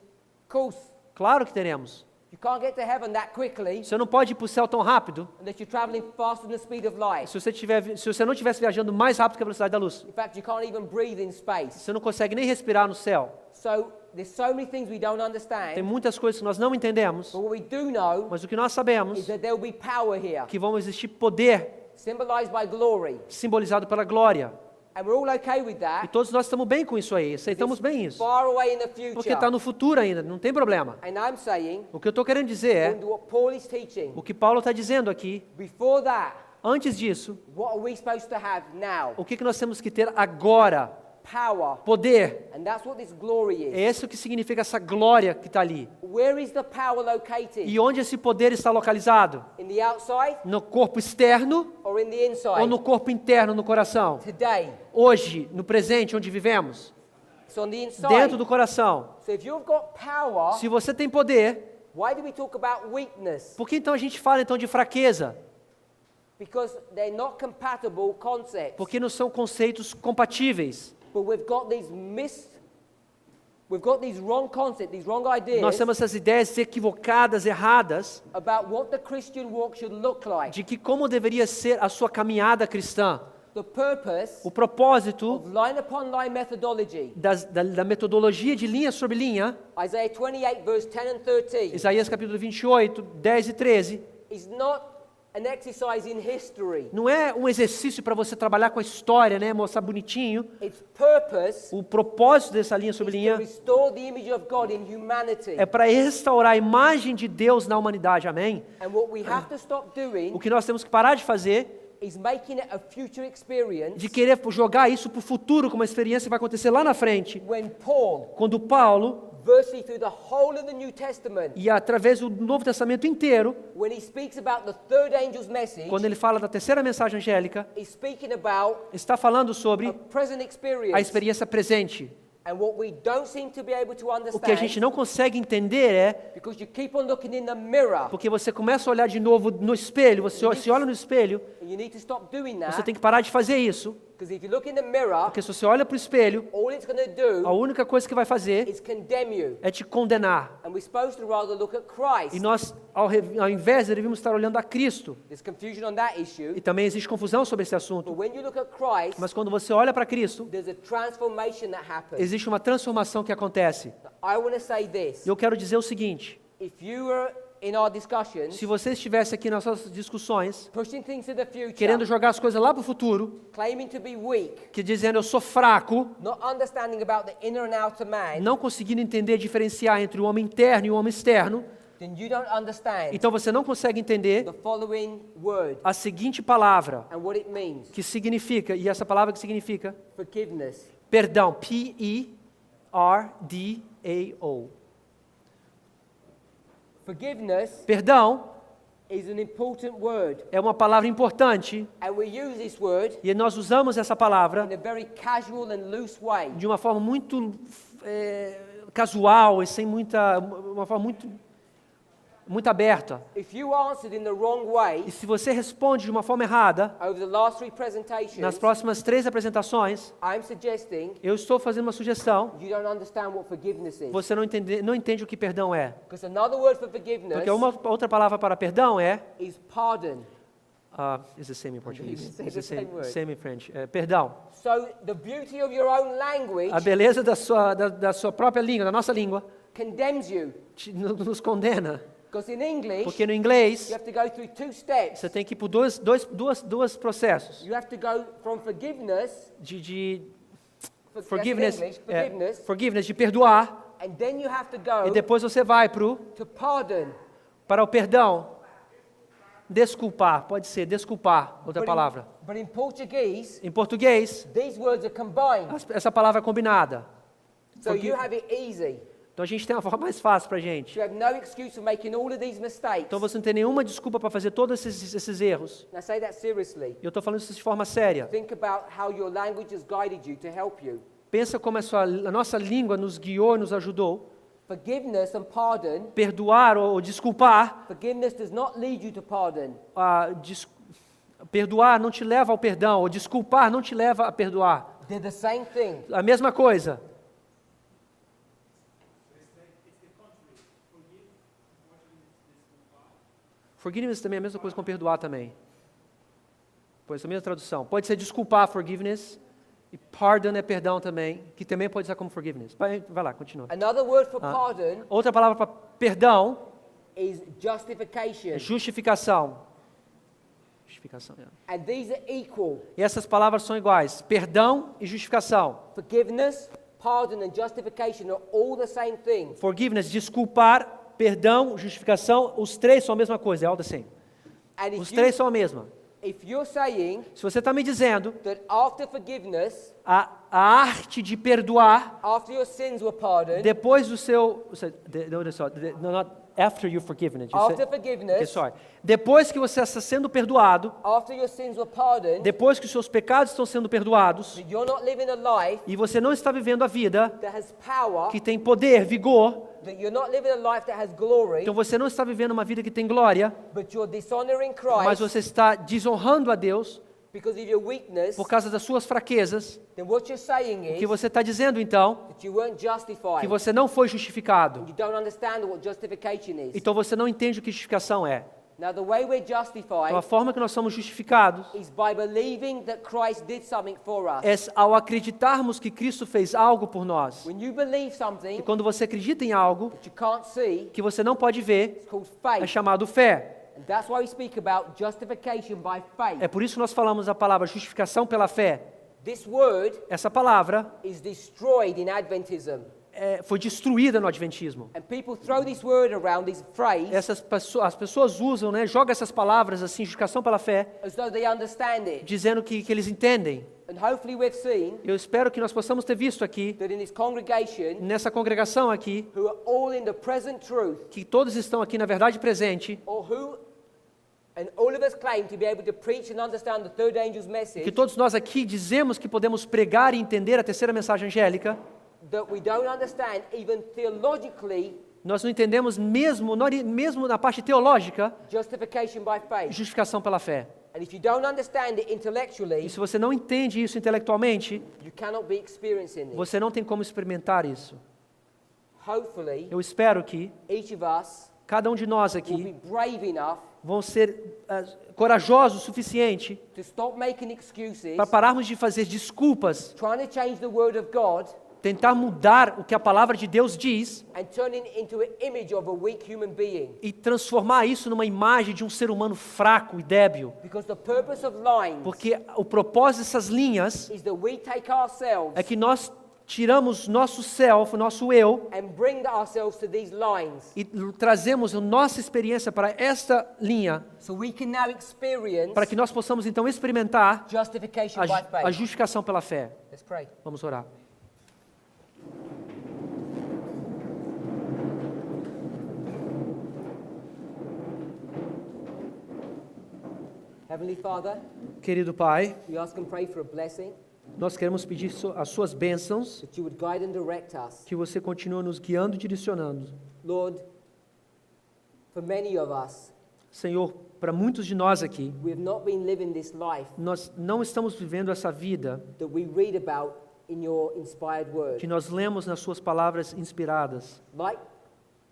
Of course, claro que teremos. you can't get to heaven that quickly Você não pode ir para o céu tão rápido unless you're traveling faster than the speed of light. se você não estivesse viajando mais rápido que a velocidade da luz. In fact, you can't even breathe in space. Você não consegue nem respirar no céu. So there's so many things we don't Tem understand. muitas coisas que nós não entendemos, But what we do know mas o que nós sabemos is that there will be power here, é que vão existir poder symbolized by glory. simbolizado pela glória. And we're all okay with E that. todos nós estamos bem com isso aí, aceitamos bem isso. Far away in the Porque future. está no futuro ainda, não tem problema. And I'm saying, O que eu estou querendo dizer é, according to what Paul is teaching, o que Paulo está dizendo aqui, before that, antes disso, what are we supposed to have now? o que nós temos que ter agora? Power. Poder. And that's what this glory É is. esse o que significa essa glória que está ali. Where is the power located? E onde esse poder está localizado? In the outside No corpo externo or in the inside? ou no corpo interno, no coração? Today, Hoje, no presente, onde vivemos? it's on the inside. Dentro do coração. So if you've got power, Se você tem poder, why do we talk about weakness? por que então a gente fala então de fraqueza? Because they're not compatible concepts. Porque não são conceitos compatíveis. But we've got these wrong concepts, these wrong ideas Nós temos essas ideias equivocadas, erradas, about what the Christian walk should look like. de que como deveria ser a sua caminhada cristã. The purpose O propósito of line upon line methodology. da metodologia de linha sobre linha, Isaiah 28 verse 10 and 13 Isaías capítulo 28, 10 e 13, is not an exercise in history. não é um exercício para você trabalhar com a história, né, mostrar bonitinho. Its purpose O propósito dessa linha sobre is to linha restore the image of God in humanity. é para restaurar a imagem de Deus na humanidade, amém? And what we have to stop doing O que nós temos que parar de fazer, is making it a future experience de querer jogar isso para o futuro, como uma experiência que vai acontecer lá na frente, when Paul, quando Paulo, virtually through the whole of the New Testament, e através do Novo Testamento inteiro, when he speaks about the third angel's message, quando ele fala da terceira mensagem angélica, he's speaking about está falando sobre a present a experience. experiência presente. And what we don't seem to be able to O que a gente understand, não consegue entender é because you keep on looking in the mirror, porque você começa a olhar de novo no espelho, você se olha no espelho, and you need to stop doing você that, tem que parar de fazer isso, because if you look in the mirror, porque se você olha para o espelho, all it's going to a do única coisa que vai fazer is condemn you. é te condenar. And we're supposed to rather look at Christ. E nós, ao invés, deveríamos estar olhando a Cristo. There's confusion on that issue, E também existe confusão sobre esse but assunto. when you look at Christ, Mas quando você olha para Cristo, there's a transformation that happens. existe uma transformação que acontece. I want to say this. Eu quero dizer o seguinte, If you were in our discussions, se você estivesse aqui nas nossas discussões, pushing things to the future, querendo jogar as coisas lá para o futuro, claiming to be weak, que dizendo eu sou fraco, not understanding about the inner and outer man, não conseguindo entender, diferenciar entre o homem interno e o homem externo, then you don't understand então você não consegue entender the following word a seguinte palavra, and what it means. que significa, e essa palavra que significa, Forgiveness. perdão, P-E-R-D-A-O. Forgiveness Perdão is an important word, é uma palavra importante and we use this word e nós usamos essa palavra in a very casual and loose way. de uma forma muito casual e sem uma forma muito aberta. If you answered in the wrong way E se você responde de uma forma errada, over the last 3 nas presentations, próximas 3 apresentações, I'm suggesting eu estou fazendo uma sugestão. you don't understand what forgiveness is. Você não entende o que perdão é. Because another word for forgiveness Porque uma outra palavra para perdão é is pardon. is the same in Portuguese. You say It's the same word. same in French. Perdão. So the beauty of your own language A beleza da sua própria língua, da nossa língua, condemns you. nos condena. Because in English, Porque no inglês, you have to go through 2 steps. você tem que ir por dois processos. You have to go from forgiveness, Forgiveness, that's English, forgiveness, de perdoar, and then you have to e go depois você vai to pardon. para o perdão. Desculpar, pode ser, desculpar, outra But palavra. But in Portuguese, Em português, these words are combined. essa palavra é combinada. So you have it easy. Então a gente tem uma forma mais fácil para a gente. You have no excuse for making all of these mistakes. Então você não tem nenhuma desculpa para fazer todos esses erros. Now say that seriously. Eu estou falando isso de forma séria. Think about how your language has guided you to help you. Pensa como a nossa língua nos guiou e nos ajudou. Forgiveness and pardon. Perdoar ou desculpar. Forgiveness does not lead you to pardon. Perdoar não te leva ao perdão, ou desculpar não te leva a perdoar. They're the same thing. A mesma coisa. Forgiveness também é a mesma coisa com perdoar também. Pois é a mesma tradução. Pode ser desculpar, forgiveness, e pardon é perdão também, que também pode ser como forgiveness. Vai lá, continua. Another word for pardon Outra palavra para perdão is justification. é justificação. Justificação, é. And these are equal. E essas palavras são iguais. Perdão e justificação. Forgiveness, pardon and justification are all the same thing. Forgiveness, desculpar, perdão, justificação, os três são a mesma coisa, é all the same. And Os três são a mesma. if you're saying Se você está me dizendo that after forgiveness, a arte de perdoar after your sins were pardoned, depois do seu... After you're forgiven. after forgiveness, Sorry. Depois que você está sendo perdoado, after your sins were pardoned, depois que os seus pecados estão sendo perdoados, that you're not living a life e você não está vivendo a vida that has power, que tem poder, vigor, that you're not living a life that has glory, então você não está vivendo uma vida que tem glória, but you're dishonoring mas Christ você está desonrando a Deus because of your weakness, por causa das suas fraquezas. then what you're saying O que is você está dizendo então, that you weren't justified. que você não foi justificado. You don't understand what justification is. Então você não entende o que justificação é. Now, the way we're Então a justified forma que nós somos justificados is by believing that Christ did something for us. é ao acreditarmos que Cristo fez algo por nós. When you believe E something quando você acredita em algo that you can't see, que você não pode ver, it's called é faith. chamado fé. And that's why we speak about justification by faith. É por isso que nós falamos a palavra justificação pela fé. This word Essa palavra is destroyed in Adventism. foi destruída no Adventismo. And people throw this word around, this phrase, As pessoas usam, jogam essas palavras assim, justificação pela fé, as though they understand it. dizendo que eles entendem. And hopefully we've seen Eu espero que nós possamos ter visto aqui, that in this congregation, nessa congregação aqui, who are all in the present truth, que todos estão aqui na verdade presente, and all of us claim to be able to preach and understand the third angel's message, que todos nós aqui dizemos que podemos pregar e entender a terceira mensagem angélica, that we don't understand even theologically nós não entendemos mesmo na parte teológica, justification by faith. justificação pela fé. And if you don't understand it intellectually, E se você não entende isso intelectualmente, you cannot be experiencing it. você não tem como experimentar isso. Hopefully, Eu espero que each of us cada um de nós will be aqui brave enough vão ser corajosos o suficiente to stop making excuses, para pararmos de fazer desculpas, trying to change the word of God, tentar mudar o que a palavra de Deus diz and turning into an image of a weak human being. e transformar isso numa imagem de um ser humano fraco e débil. Because the purpose of lines Porque o propósito dessas linhas is that we take ourselves é que nós tiramos nosso self, nosso eu, and bring ourselves to these lines, e trazemos a nossa experiência para esta linha, so we can now experience para que nós possamos então experimentar justification by a faith. justificação pela fé. Let's pray. Vamos orar. Heavenly Father, Querido Pai, we ask and pray for a blessing, nós queremos pedir as suas bênçãos, that you would guide and direct us. que você continue nos guiando e direcionando. Lord, for many of us, Senhor, para muitos de nós aqui, we have not been living this life nós não estamos vivendo essa vida that we read about in your inspired word. que nós lemos nas suas palavras inspiradas. Like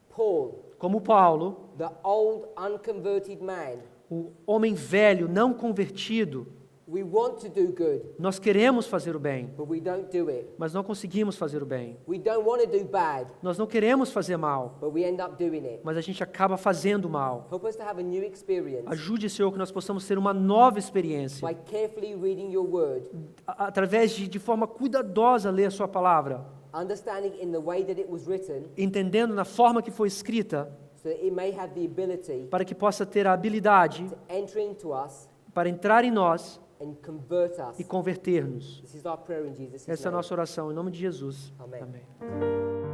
Paul, Como Paulo, the old unconverted man, o homem velho, não convertido, we want to do good, nós queremos fazer o bem, but we don't do it. mas não conseguimos fazer o bem. We don't want to do bad, Nós não queremos fazer mal, but we end up doing it. mas a gente acaba fazendo mal. Help us to have a new experience Ajude, Senhor, que nós possamos ter uma nova experiência, by carefully reading your word, através de forma cuidadosa ler a sua palavra, understanding in the way that it was written, entendendo na forma que foi escrita, so that it may have the ability para que possa ter a habilidade to enter into us para entrar em nós and convert us. e converter-nos. This is our prayer in Jesus' Essa é a name. nossa oração, em nome de Jesus. Amém. Amém.